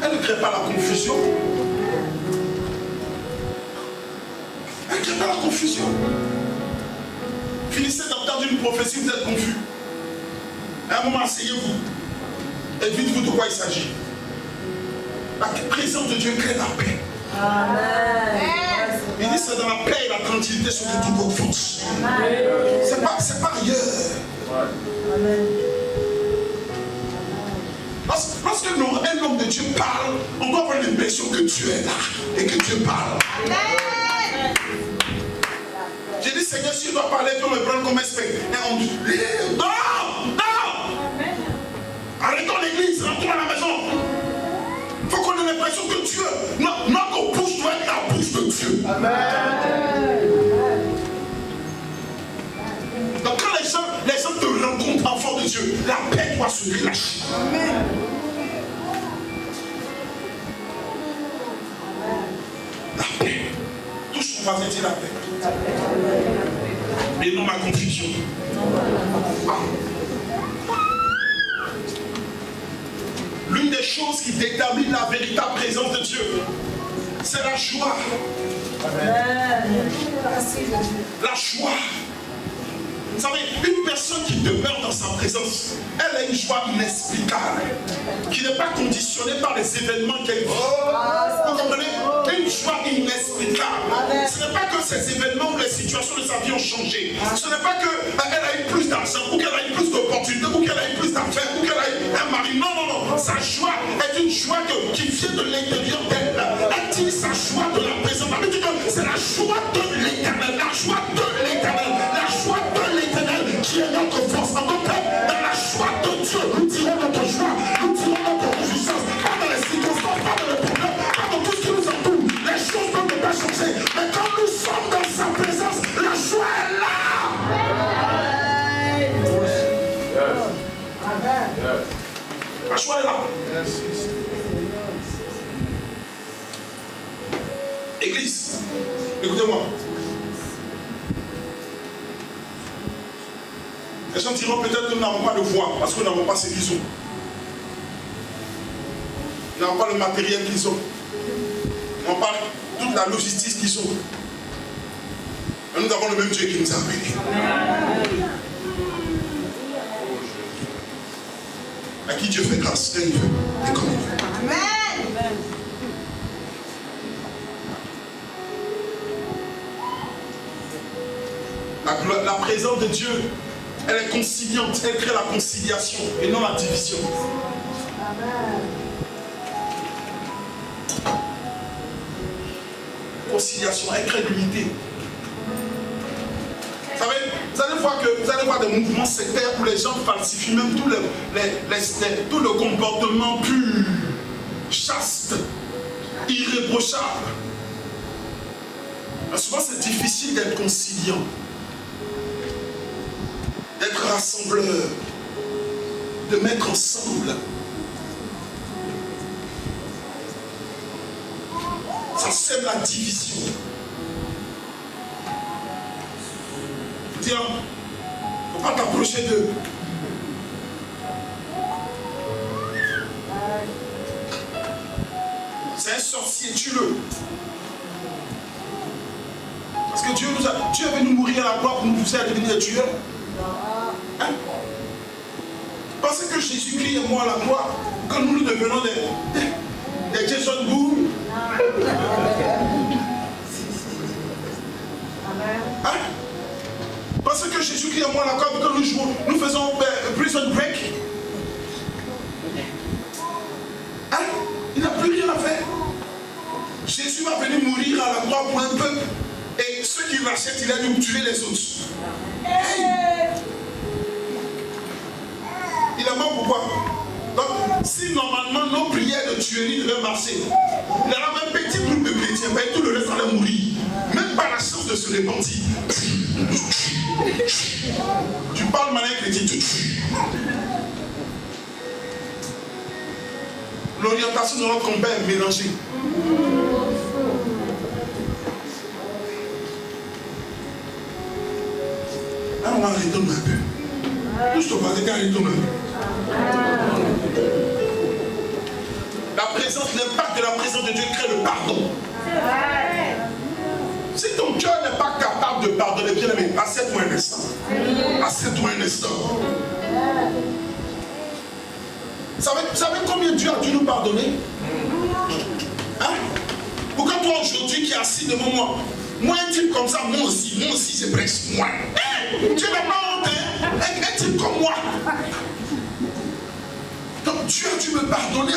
Elle ne crée pas la confusion. Elle ne crée pas la confusion. Finissez d'entendre une prophétie, vous êtes confus. À un moment, asseyez-vous et dites-vous de quoi il s'agit. La présence de Dieu crée la paix. Amen. Il dit c'est dans la paix et la tranquillité sur toute votre force. C'est pas ailleurs. Amen. Lorsque un homme de Dieu parle, on doit avoir l'impression que Dieu est là et que Dieu parle. Amen. J'ai dit, Seigneur, si je dois parler, tu vas me prendre comme un spectacle. Non, non. Arrêtons l'église, rentrons à la maison. Il faut qu'on ait l'impression que Dieu, notre bouche doit être la bouche de Dieu. Amen. Donc quand les gens te rencontrent enfant de Dieu, la paix doit se relâcher. Amen. La paix. Touche ton voisin, dis la paix. Et non ma confusion. L'une des choses qui détermine la véritable présence de Dieu, c'est la joie. Amen. La joie. Vous savez, une personne qui demeure dans sa présence, elle a une joie inexplicable, qui n'est pas conditionnée par les événements qu'elle vit. Vous comprenez? Une joie inexplicable. Ce n'est pas que ces événements ou les situations de sa vie ont changé. Ce n'est pas qu'elle a eu plus d'argent, ou qu'elle a eu plus d'opportunités, ou qu'elle a eu plus d'affaires, ou qu'elle a eu un mari. Non, non, non. Sa joie est une joie qui vient de l'intérieur d'elle. Elle dit sa joie de la présence. Elle dit que c'est la joie de l'éternel. La joie de l'éternel. La joie de l'éternel qui est notre force. En tant que dans la joie de Dieu, nous tirons notre joie, nous tirons notre réjouissance. Pas dans les circonstances, pas dans les problèmes, pas dans tout ce qui nous entoure. Les choses ne peuvent pas changer. Mais quand nous sommes dans sa présence, la joie est là. La joie est là. Église, écoutez-moi. Les gens diront peut-être que nous n'avons pas de voix parce que nous n'avons pas ce qu'ils ont. Ils n'ont pas le matériel qu'ils ont. Ils n'ont pas toute la logistique qu'ils ont. Mais nous avons le même Dieu qui nous a appelés. à qui Dieu fait grâce, quand il veut et comme il veut. Amen. La présence de Dieu, elle est conciliante, elle crée la conciliation et non la division. Amen. Conciliation, elle crée l'unité. Vous allez voir des mouvements sectaires où les gens falsifient même tout le comportement pur, chaste, irréprochable. Mais souvent c'est difficile d'être conciliant, d'être rassembleur, de mettre ensemble. Ça sème la division. Tiens, il ne faut pas t'approcher d'eux. C'est un sorcier, tue-le. Parce que Dieu est venu mourir à la croix pour nous pousser à devenir des tueurs. Hein? Pensez que Jésus-Christ est mort à la croix, que nous devenons des Jason Bourne. Hein? Parce que Jésus-Christ est mort à la croix, que nous faisons prison break. Hein? Il n'a plus rien à faire. Jésus va venir mourir à la croix pour un peuple. Et ceux qui l'achètent, il a dû tuer les autres. Hey! Il est mort pourquoi? Donc, si normalement nos prières de tuerie devaient marcher, il y aura un petit groupe de chrétiens, mais tout le reste allait mourir. Même pas la chance de se repentir. Tu parles manière chrétienne. L'orientation de notre combat est mélangée. Ah, on va arrêter un peu. Touche ton voisin, arrête un peu. La présence, l'impact de la présence de Dieu crée le pardon. Si ton cœur n'est pas capable de pardonner, bien aimé, assieds-toi un instant. Assieds-toi un instant. Vous savez combien Dieu a dû nous pardonner? Hein? Pourquoi toi aujourd'hui qui es assis devant moi, moi un type comme ça, moi aussi c'est presque moi. Hey, tu n'as pas honte, hein? Un type comme moi. Donc Dieu a dû me pardonner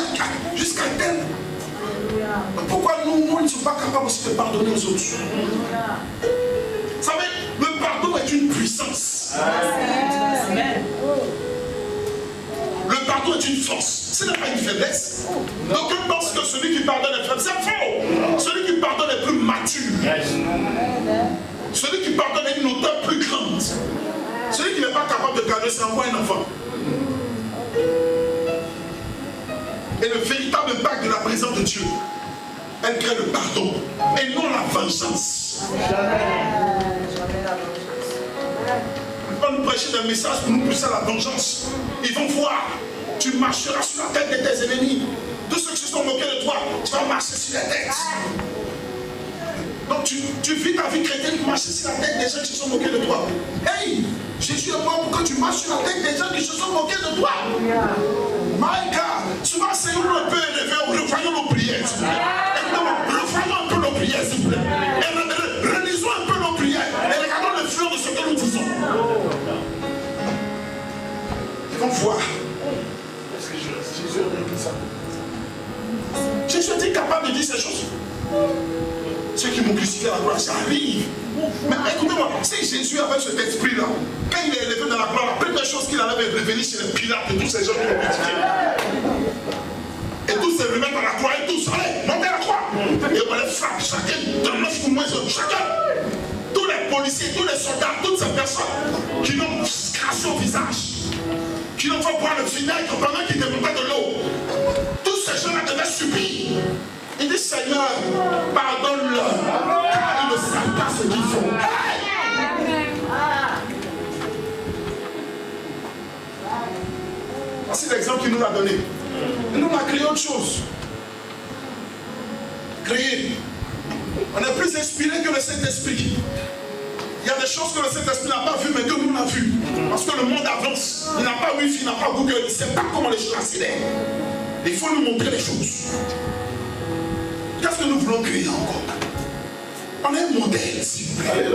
jusqu'à tel. Pourquoi nous ne sommes pas capables aussi de pardonner aux autres? Vous savez, le pardon est une puissance. Amen. Le pardon est une force. Ce n'est pas une faiblesse. Donc on pense que celui qui pardonne est faible. C'est faux. Celui qui pardonne est plus mature. Celui qui pardonne a une hauteur plus grande. Celui qui n'est pas capable de garder son enfant est un enfant. Et le véritable impact de la présence de Dieu, elle crée le pardon et non la vengeance. On va nous prêcher des messages pour nous pousser à la vengeance. Ils vont voir, tu marcheras sur la tête de tes ennemis. Tous ceux qui se sont moqués de toi, tu vas marcher sur la tête. Donc tu vis ta vie chrétienne pour marcher sur la tête des gens qui se sont moqués de toi. Hey, Jésus est mort pour que tu marches sur la tête des gens qui se sont moqués de toi. My God, souvent c'est nous un peu élevé, revoyons nos prières. Revoyons un peu nos prières, s'il vous plaît. Et relisons un peu nos prières. Et regardons le flot de ce que nous disons. Ils vont voir. Est-ce que Jésus a dit ça? Jésus est capable de dire ces choses. Ceux qui m'ont crucifié à la croix, j'arrive. Mais écoutez-moi, si Jésus avait cet esprit-là, quand il est élevé dans la gloire, la première chose qu'il allait révéler chez les Pilates et tous ces gens qui l'ont crucifié. Et tous se remettent à la croix et tous, allez, montez à la croix. Et on les frappe, chacun dans 9 pour moins, chacun. Tous les policiers, tous les soldats, toutes ces personnes qui l'ont craché au visage, qui l'ont fait boire le vinaigre pendant qu'il démontait de l'eau. Tous ces gens-là devaient subir. Il dit, Seigneur, pardonne-leur, car ils ne savent pas ce qu'ils font. Voici l'exemple qu'il nous a donné. Il nous a créé autre chose. Créé. On est plus inspiré que le Saint-Esprit. Il y a des choses que le Saint-Esprit n'a pas vues, mais que nous on a vues. Parce que le monde avance. Il n'a pas Wi-Fi, il n'a pas Google, il ne sait pas comment les choses accélèrent. Il faut nous montrer les choses. Qu'est-ce que nous voulons créer encore? On est un modèle, s'il vous plaît.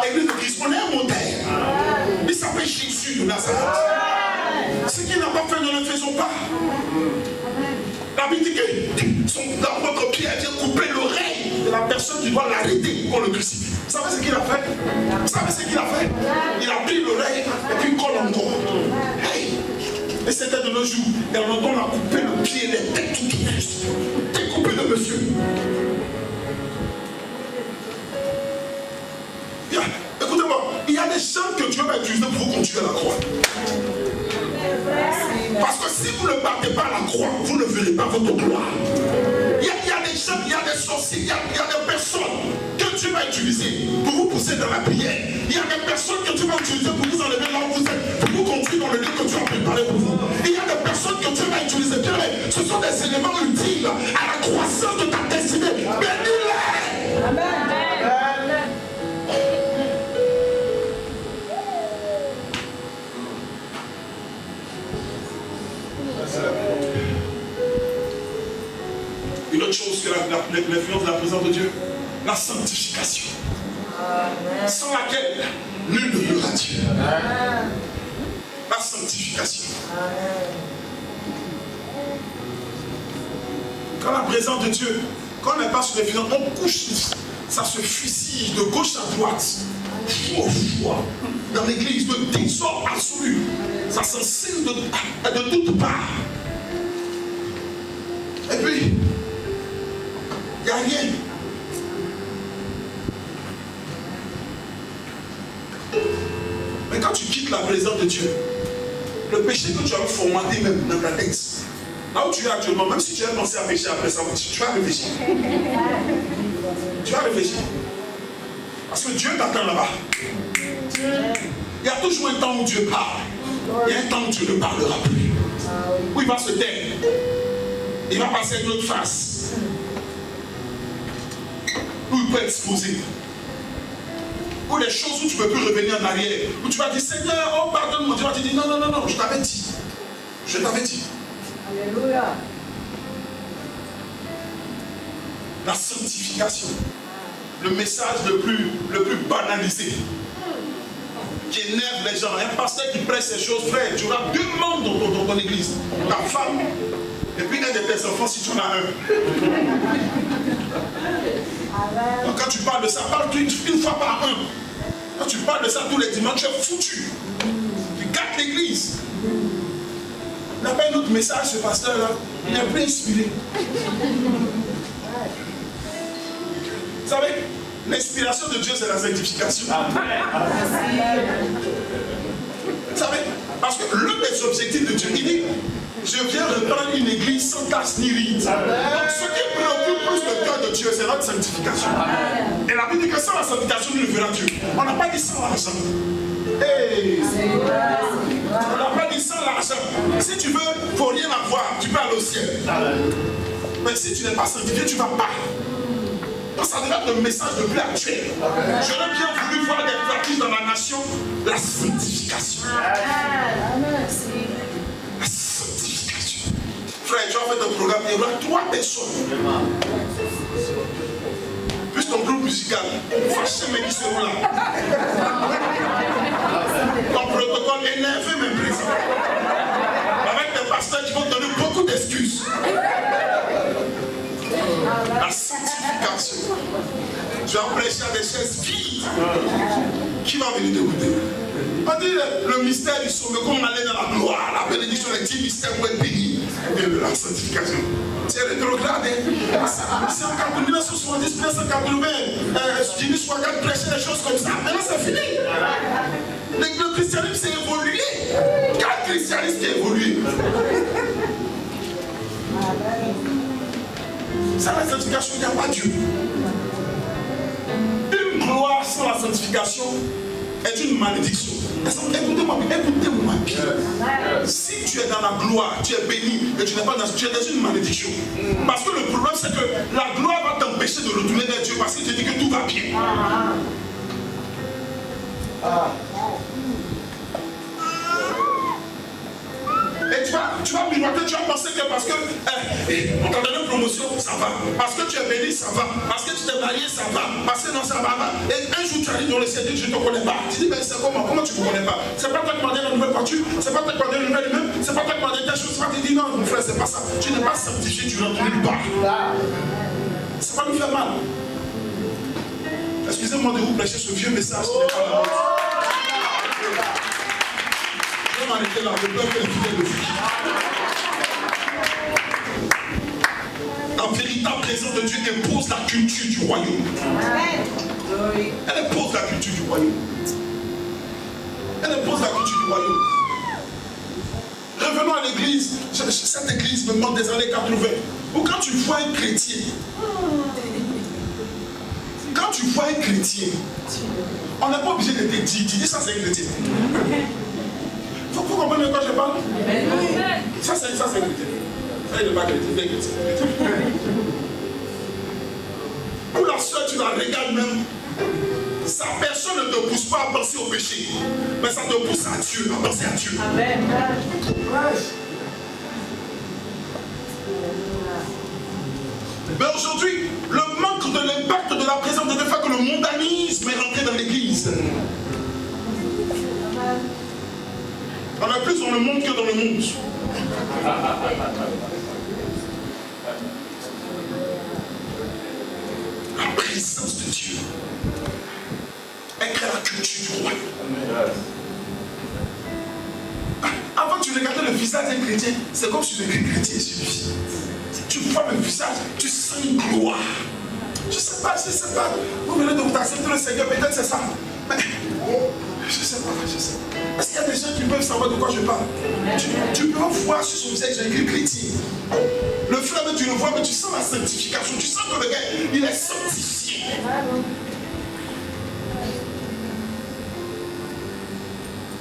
Église de Christ, on est un modèle. Il s'appelle Jésus de Nazareth. Ce qu'il n'a pas fait, ne le faisons pas. La Bible dit que dans votre pied, elle vient couper l'oreille de la personne qui doit l'arrêter pour le crucifix. Vous savez ce qu'il a fait? Vous savez ce qu'il a fait? Il a pris l'oreille et puis il colle encore. Hey. Et c'était de nos jours. Et en entendant, on a coupé le pied, les têtes, tout juste. Découpé le monsieur. Écoutez-moi, il y a des gens que Dieu va utiliser pour vous continuer la croix. Parce que si vous ne partez pas à la croix, vous ne verrez pas votre gloire. Il y a des gens, il y a des sorciers, il y a des personnes que Dieu va utiliser pour vous pousser dans la prière. Il y a des personnes que Dieu va utiliser pour vous enlever là où vous êtes, pour vous conduire dans le lieu que Dieu a préparé pour vous. Il y a des personnes que Dieu va utiliser. Bien, ce sont des éléments utiles à la croissance de ta destinée. Bénis-les. Amen. Une autre chose que l'influence de la présence de Dieu, la sanctification. Amen. Sans laquelle nul ne verra Dieu. Amen. La sanctification. Amen. Quand la présence de Dieu, quand on n'est pas sur les finances, on couche, ça se fusille de gauche à droite. Dans l'église, de désordre absolu. Ça s'enseigne de toutes parts. Et puis, il n'y a rien. Mais quand tu quittes la présence de Dieu, le péché que tu as formaté même dans ta tête, là où tu es actuellement, même si tu as pensé à pécher après ça, tu vas réfléchir. Tu vas réfléchir. Parce que Dieu t'attend là-bas. Il y a toujours un temps où Dieu parle. Il y a un temps où Dieu ne parlera plus. Où il va se taire. Il va passer à une autre face. Où il peut exposer. Où les choses où tu ne peux plus revenir en arrière. Où tu vas dire, Seigneur, oh pardonne-moi. Dieu va te dire, non, non, non, non, je t'avais dit. Je t'avais dit. Alléluia. La sanctification. Le message le plus banalisé. Qui énerve les gens. Un pasteur qui presse ces choses, frère, tu auras 2 membres dans ton église. Ta femme. Et puis un de tes enfants si tu en as un. Donc quand tu parles de ça, parle une fois par un. Quand tu parles de ça tous les dimanches, tu es foutu. Tu gâtes l'église. Il n'a pas un autre message, ce pasteur-là. Il est un peu inspiré. Vous savez, l'inspiration de Dieu, c'est la sanctification. Vous savez, parce que l'un des objectifs de Dieu, il dit, je viens reprendre une église sans tache ni ride. Donc ce qui préoccupe plus le cœur de Dieu, c'est notre sanctification. Et la Bible dit que sans la sanctification, nous ne verrons Dieu. On n'a pas dit sans l'argent. Hey. On n'a pas dit sans l'argent. Si tu veux, il ne faut rien avoir, tu peux aller au ciel. Mais si tu n'es pas sanctifié, tu ne vas pas. Donc ça devrait être le message le plus actuel. J'aurais bien voulu voir des pratiques dans la nation, la sanctification. La sanctification. Frère, tu as fait un programme, il y aura 3 personnes. Plus ton groupe musical, fâché mais qui seront là. Ton protocole énervé même présent. Avec des pasteurs qui vont te donner beaucoup d'excuses. La sanctification. Tu vas prêcher à des chaises vides. Qui va venir t'écouter? On dit le mystère du sommet, comme on allait dans la gloire, la bénédiction des 10 mystères pour être béni. Et de la sanctification. C'est rétrograde. C'est en 1970, 1980, Jimmy Swaggart prêchait des choses comme ça. Maintenant c'est fini. Le christianisme s'est évolué. Quel christianisme qui a évolué? Sans la sanctification, il n'y a pas Dieu. Une gloire sans la sanctification est une malédiction. Écoutez-moi bien. Si tu es dans la gloire, tu es béni, et tu n'es pas dans une malédiction. Parce que le problème, c'est que la gloire va t'empêcher de retourner vers Dieu parce qu'il te dit que tout va bien. Et tu vas miroiter, tu vas penser que parce que on t'a donné une promotion, ça va. Parce que tu es béni, ça va. Parce que tu t'es marié, ça va. Parce que non, ça va. Et un jour tu arrives dans le ciel et je ne te connais pas. Tu dis, mais c'est comment tu ne me connais pas? C'est pas toi qui m'as donné la nouvelle voiture, c'est pas toi qui m'as donné le nouvel immeuble, c'est pas toi qui m'as donné telle chose. Tu vas te dire, non, mon frère, c'est pas ça. Tu n'es pas sanctifié, tu rentres nulle part. Ça va nous faire mal. Excusez-moi de vous prêcher ce vieux message. Je vais m'arrêter là, le peuple est fidèle de vous. La véritable présence de Dieu impose la culture du royaume. Elle impose la culture du royaume. Elle impose la culture du royaume. Revenons à l'église. Cette église me manque des années 80. Ou quand tu vois un chrétien, on n'est pas obligé de te dire, tu dis ça c'est un chrétien. Vous comprenez de quoi je parle? Ça c'est un chrétien. Ça il n'est pas chrétien, Pour la soeur, tu la regardes même. Sa personne ne te pousse pas à penser au péché, mais ça te pousse à Dieu, à penser à Dieu. Amen. Mais aujourd'hui, le manque de l'impact de la présence de Dieu fait que le mondanisme est rentré dans l'église. On est plus dans le monde que dans le monde. La présence de Dieu. Elle crée la culture du royaume. Avant, tu regardais le visage d'un chrétien, c'est comme si tu étais chrétien sur lui. Tu vois le visage, tu sens une gloire. Je sais pas. Vous venez de vous accepter le Seigneur, peut-être c'est ça. Mais je sais pas. Est-ce qu'il y a des gens qui peuvent savoir de quoi je parle? Tu peux voir sur son visage, j'ai écrit chrétien. Le fleuve, tu le vois, mais tu sens la sanctification. Tu sens que le gars, il est sanctifié.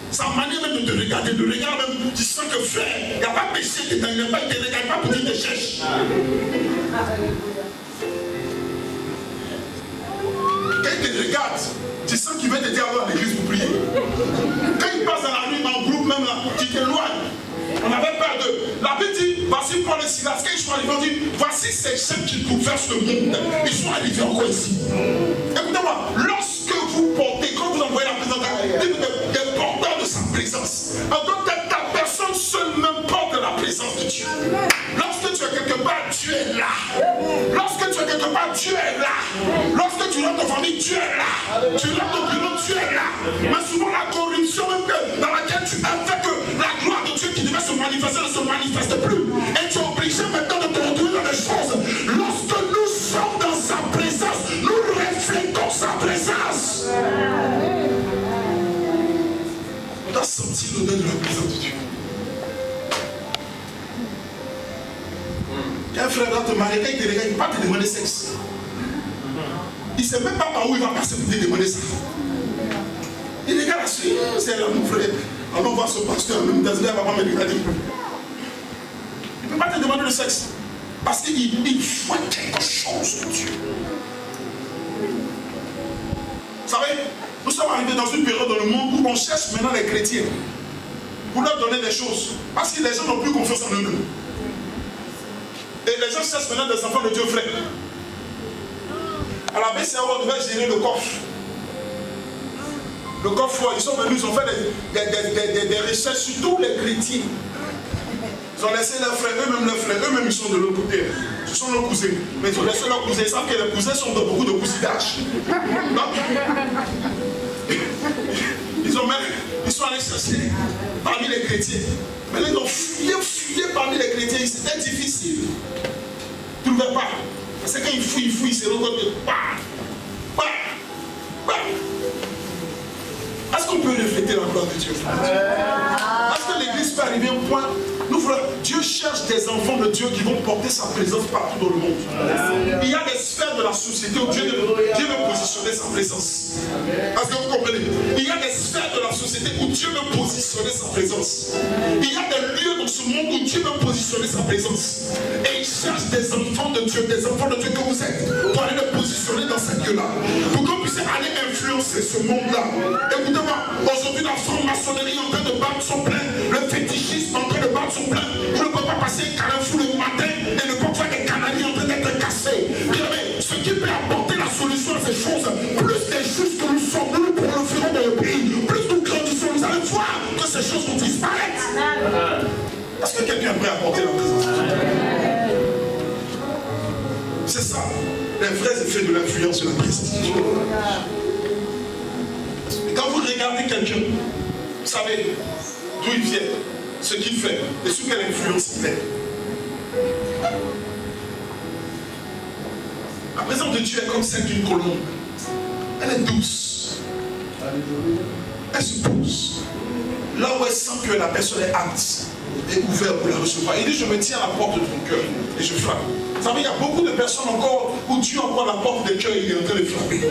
Sa manière même de te regarder, le regard même, tu sens que frère, il n'y a pas péché dedans, il n'y a pas de regard, il n'y a pas pour dire te cherche. Quand il te regarde, tu sens qu'il veut te dire à l'église pour prier. Quand il passe dans la rue, en groupe même là, tu t'éloignes. On avait peur d'eux. La Bible dit, voici Paul et Silas, quand ils sont arrivés, on dit, voici ces gens qui bouleversent le monde. Ils sont arrivés encore ici. Écoutez-moi, lorsque vous portez, quand vous envoyez la présence des porteurs de sa présence, donc ta personne seule même porte la présence de Dieu. Lorsque tu es quelque part, Dieu est là. Lorsque tu es quelque part, Dieu est là. Lorsque tu rentres en famille, Dieu est là. Tu rentres au bureau, Dieu est là. Mais souvent la corruption même dans laquelle tu as fait que la gloire de Dieu qui devait se manifester ne se manifeste plus. Et tu es obligé maintenant de te retrouver dans les choses. Lorsque nous sommes dans sa présence, nous reflétons sa présence. On doit sentir l'odeur de la présence de Dieu. Il y a un frère dans te marier, quand il te regarde, il ne va pas te demander sexe. Il ne sait même pas par où il va passer pour te demander ça. Il regarde la suite, c'est là mon frère. Allons voir ce pasteur, même dans va pas me regarder. Il ne peut pas te demander le sexe. Parce qu'il voit quelque chose de Dieu. Vous savez, nous sommes arrivés dans une période dans le monde où on cherche maintenant les chrétiens pour leur donner des choses. Parce que les gens n'ont plus confiance en eux-mêmes. Et les gens cherchent maintenant des enfants de Dieu frais. À la BCA, on devait gérer le coffre. Le coffre, ils sont venus, ils ont fait des recherches sur tous les chrétiens. Ils ont laissé leurs frères, eux-mêmes ils sont de l'autre côté. Ce sont leurs cousins. Mais ils ont laissé leurs cousins, ils savent que les cousins sont dans beaucoup de cousinage. Ils sont allés chercher parmi les chrétiens. Mais là, ils ont fouillé parmi les chrétiens. C'était difficile. Ils ne trouvaient pas. Parce que quand ils fouillent, ils se rendent compte de Est-ce qu'on peut refléter la gloire de Dieu? Est-ce que l'église peut arriver au point? Nous voulons, Dieu cherche des enfants de Dieu qui vont porter sa présence partout dans le monde. Il y a des sphères de la société où Dieu veut positionner sa présence. Est-ce que vous comprenez? Il y a des sphères de la société où Dieu veut positionner sa présence. Il y a des lieux dans ce monde où Dieu veut positionner sa présence. Et il cherche des enfants de Dieu que vous êtes, pour aller le positionner dans ces lieux-là. Pour que vous puissiez aller influencer ce monde-là. Écoutez-moi, Aujourd'hui, la franc-maçonnerie est en train de battre son plein. Le fétichisme est en train de battre son plein. Je ne peux pas passer un carrefour le matin et ne pas voir des canaries en train d'être cassés. Regardez, ce qui peut apporter la solution à ces choses, plus des justes que nous sommes, nous proliférons dans le pays, plus nous grandissons, vous allez voir que ces choses vont disparaître. Est-ce que quelqu'un est prêt à apporter la présence de Dieu? C'est ça, les vrais effets de l'influence de la présence de Dieu. Et quand vous regardez quelqu'un, vous savez d'où il vient, ce qu'il fait et sous quelle influence il est. La présence de Dieu est comme celle d'une colombe. Elle est douce. Elle se pose. Là où elle sent que la personne est apte et ouverte pour la recevoir. Il dit, je me tiens à la porte de ton cœur et je frappe. Vous savez, il y a beaucoup de personnes encore où Dieu encore la porte des cœurs et il est en train de frapper.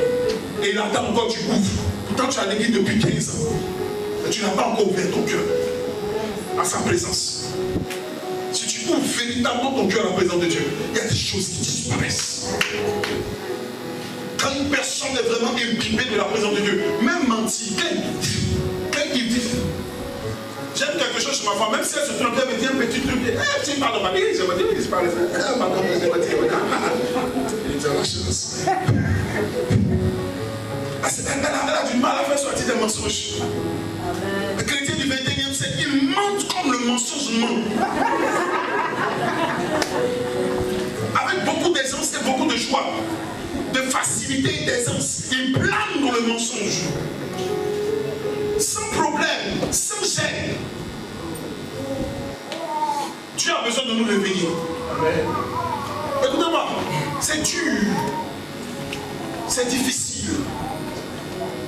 Et il attend encore, tu ouvres. Pourtant, tu as l'église depuis 15 ans. Mais tu n'as pas encore ouvert ton cœur à sa présence. Si tu ouvres véritablement ton cœur à la présence de Dieu, il y a des choses qui disparaissent. Quand une personne est vraiment imbibée de la présence de Dieu, même mentir, quand il dit, j'aime quelque chose chez ma femme, même si elle se trompe, elle me dit un petit truc, tu parles de ma vie, je me dis, je parle de ça, il a la chance. Elle a du mal à faire sortir des mensonges. Le chrétien du 21e siècle, il ment comme le mensonge ment. Avec beaucoup d'aisance et beaucoup de joie, de facilité et d'aisance, il plane dans le mensonge. Sans problème, sans gêne. Dieu a besoin de nous réveiller. Écoutez-moi, c'est dur, c'est difficile,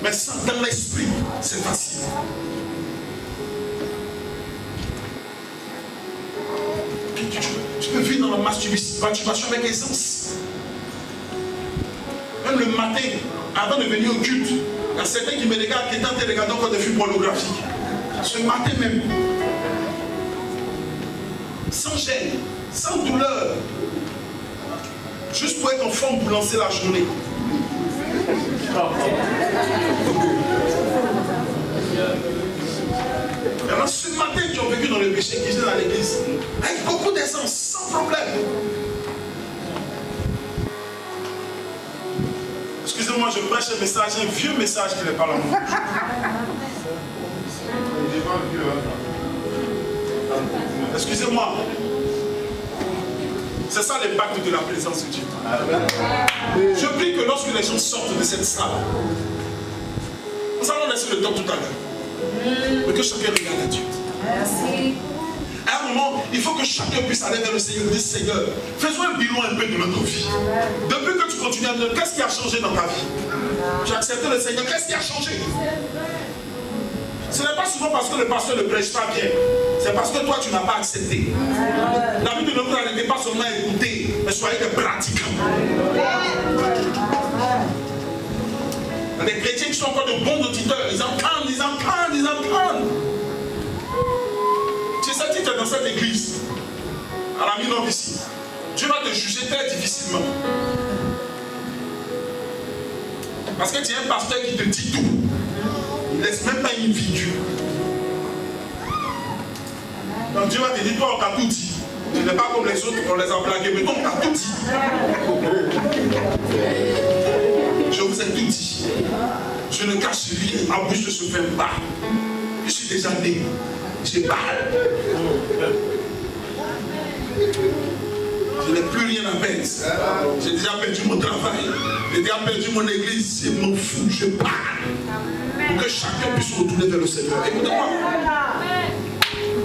mais dans l'esprit, c'est facile. Tu peux vivre dans la masturbation avec aisance. Même le matin, avant de venir au culte, il y a certains qui me regardent, qui étaient en train de regarder encore des films pornographiques. Ce matin même, sans gêne, sans douleur, juste pour être en forme pour lancer la journée. Alors ce matin qui ont vécu dans le péché, qui viennent à l'église, avec beaucoup d'aisance, sans problème. Excusez-moi, je prêche un message, un vieux message qui n'est pas là. Excusez-moi. C'est ça l'impact de la présence de Dieu. Je prie que lorsque les gens sortent de cette salle, nous allons laisser le temps tout à l'heure, mais que chacun regarde à Dieu. Merci. À un moment, il faut que chacun puisse aller vers le Seigneur et dire, Seigneur, faisons un bilan un peu de notre vie. Depuis que tu continues à dire, qu'est-ce qui a changé dans ta vie? Tu as accepté le Seigneur, qu'est-ce qui a changé? Ce n'est pas souvent parce que le pasteur ne prêche pas bien, c'est parce que toi tu n'as pas accepté. La vie de notre âge n'était pas seulement écouter, mais soyez des pratiquants. Il y a des chrétiens qui sont encore de bons auditeurs, ils entendent, ils entendent, ils entendent. Tu sais, si tu es dans cette église, à la mi-nord ici, Dieu va te juger très difficilement. Parce que tu es un pasteur qui te dit tout. Il ne laisse même pas une virgule. Donc Dieu va te dire, toi on t'a tout dit. Tu n'es pas comme les autres, on les a blagués, mais toi on t'a tout dit. Je vous ai tout dit. Je ne cache rien, ma bouche ne se ferme pas. Je suis déjà né. Je parle. Je n'ai plus rien à perdre. J'ai déjà perdu mon travail. J'ai déjà perdu mon église. Je m'en fous, je parle. Pour que chacun puisse retourner vers le Seigneur. Écoutez-moi.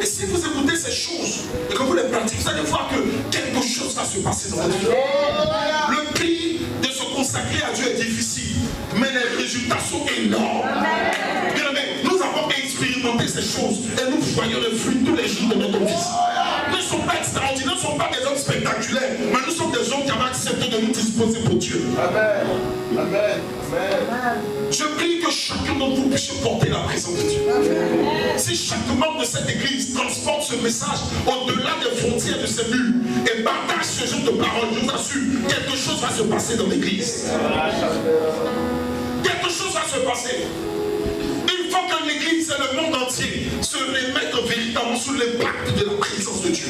Et si vous écoutez ces choses et que vous les pratiquez, vous allez voir que quelque chose va se passer dans votre vie. Le prix de se consacrer à Dieu est difficile, mais les résultats sont énormes. Bien aimé, nous avons expérimenté ces choses et nous voyons le fruit tous les jours de notre vie. Nous ne sommes pas extraordinaires, nous ne sommes pas des hommes spectaculaires, mais nous sommes des hommes qui avaient accepté de nous disposer pour Dieu. Amen. Amen. Amen. Je prie que chacun d'entre vous puisse porter la présence de Dieu. Si chaque membre de cette église transporte ce message au-delà des frontières de ces murs et partage ce genre de paroles, je vous assure, quelque chose va se passer dans l'église. Quelque chose va se passer. Il faut que l'église entier se remettre véritablement sous l'impact de la présence de Dieu.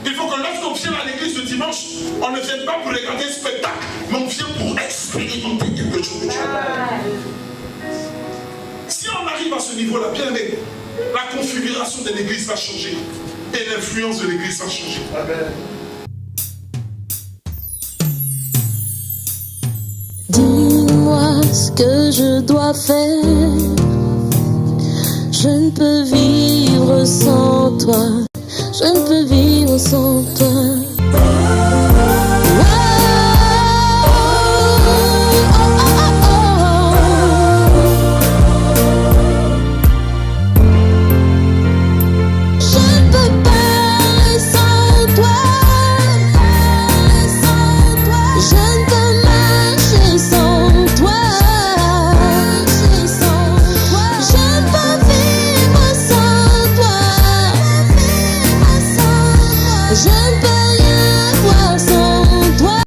Il faut que lorsqu'on vient à l'église le dimanche, on ne vient pas pour regarder un spectacle, mais on vient pour expérimenter quelque chose de Dieu. Si on arrive à ce niveau-là, bien aimé, la configuration de l'église va changer et l'influence de l'église va changer. Amen. Dis-moi ce que je dois faire. Je ne peux vivre sans toi. Je ne peux vivre sans toi.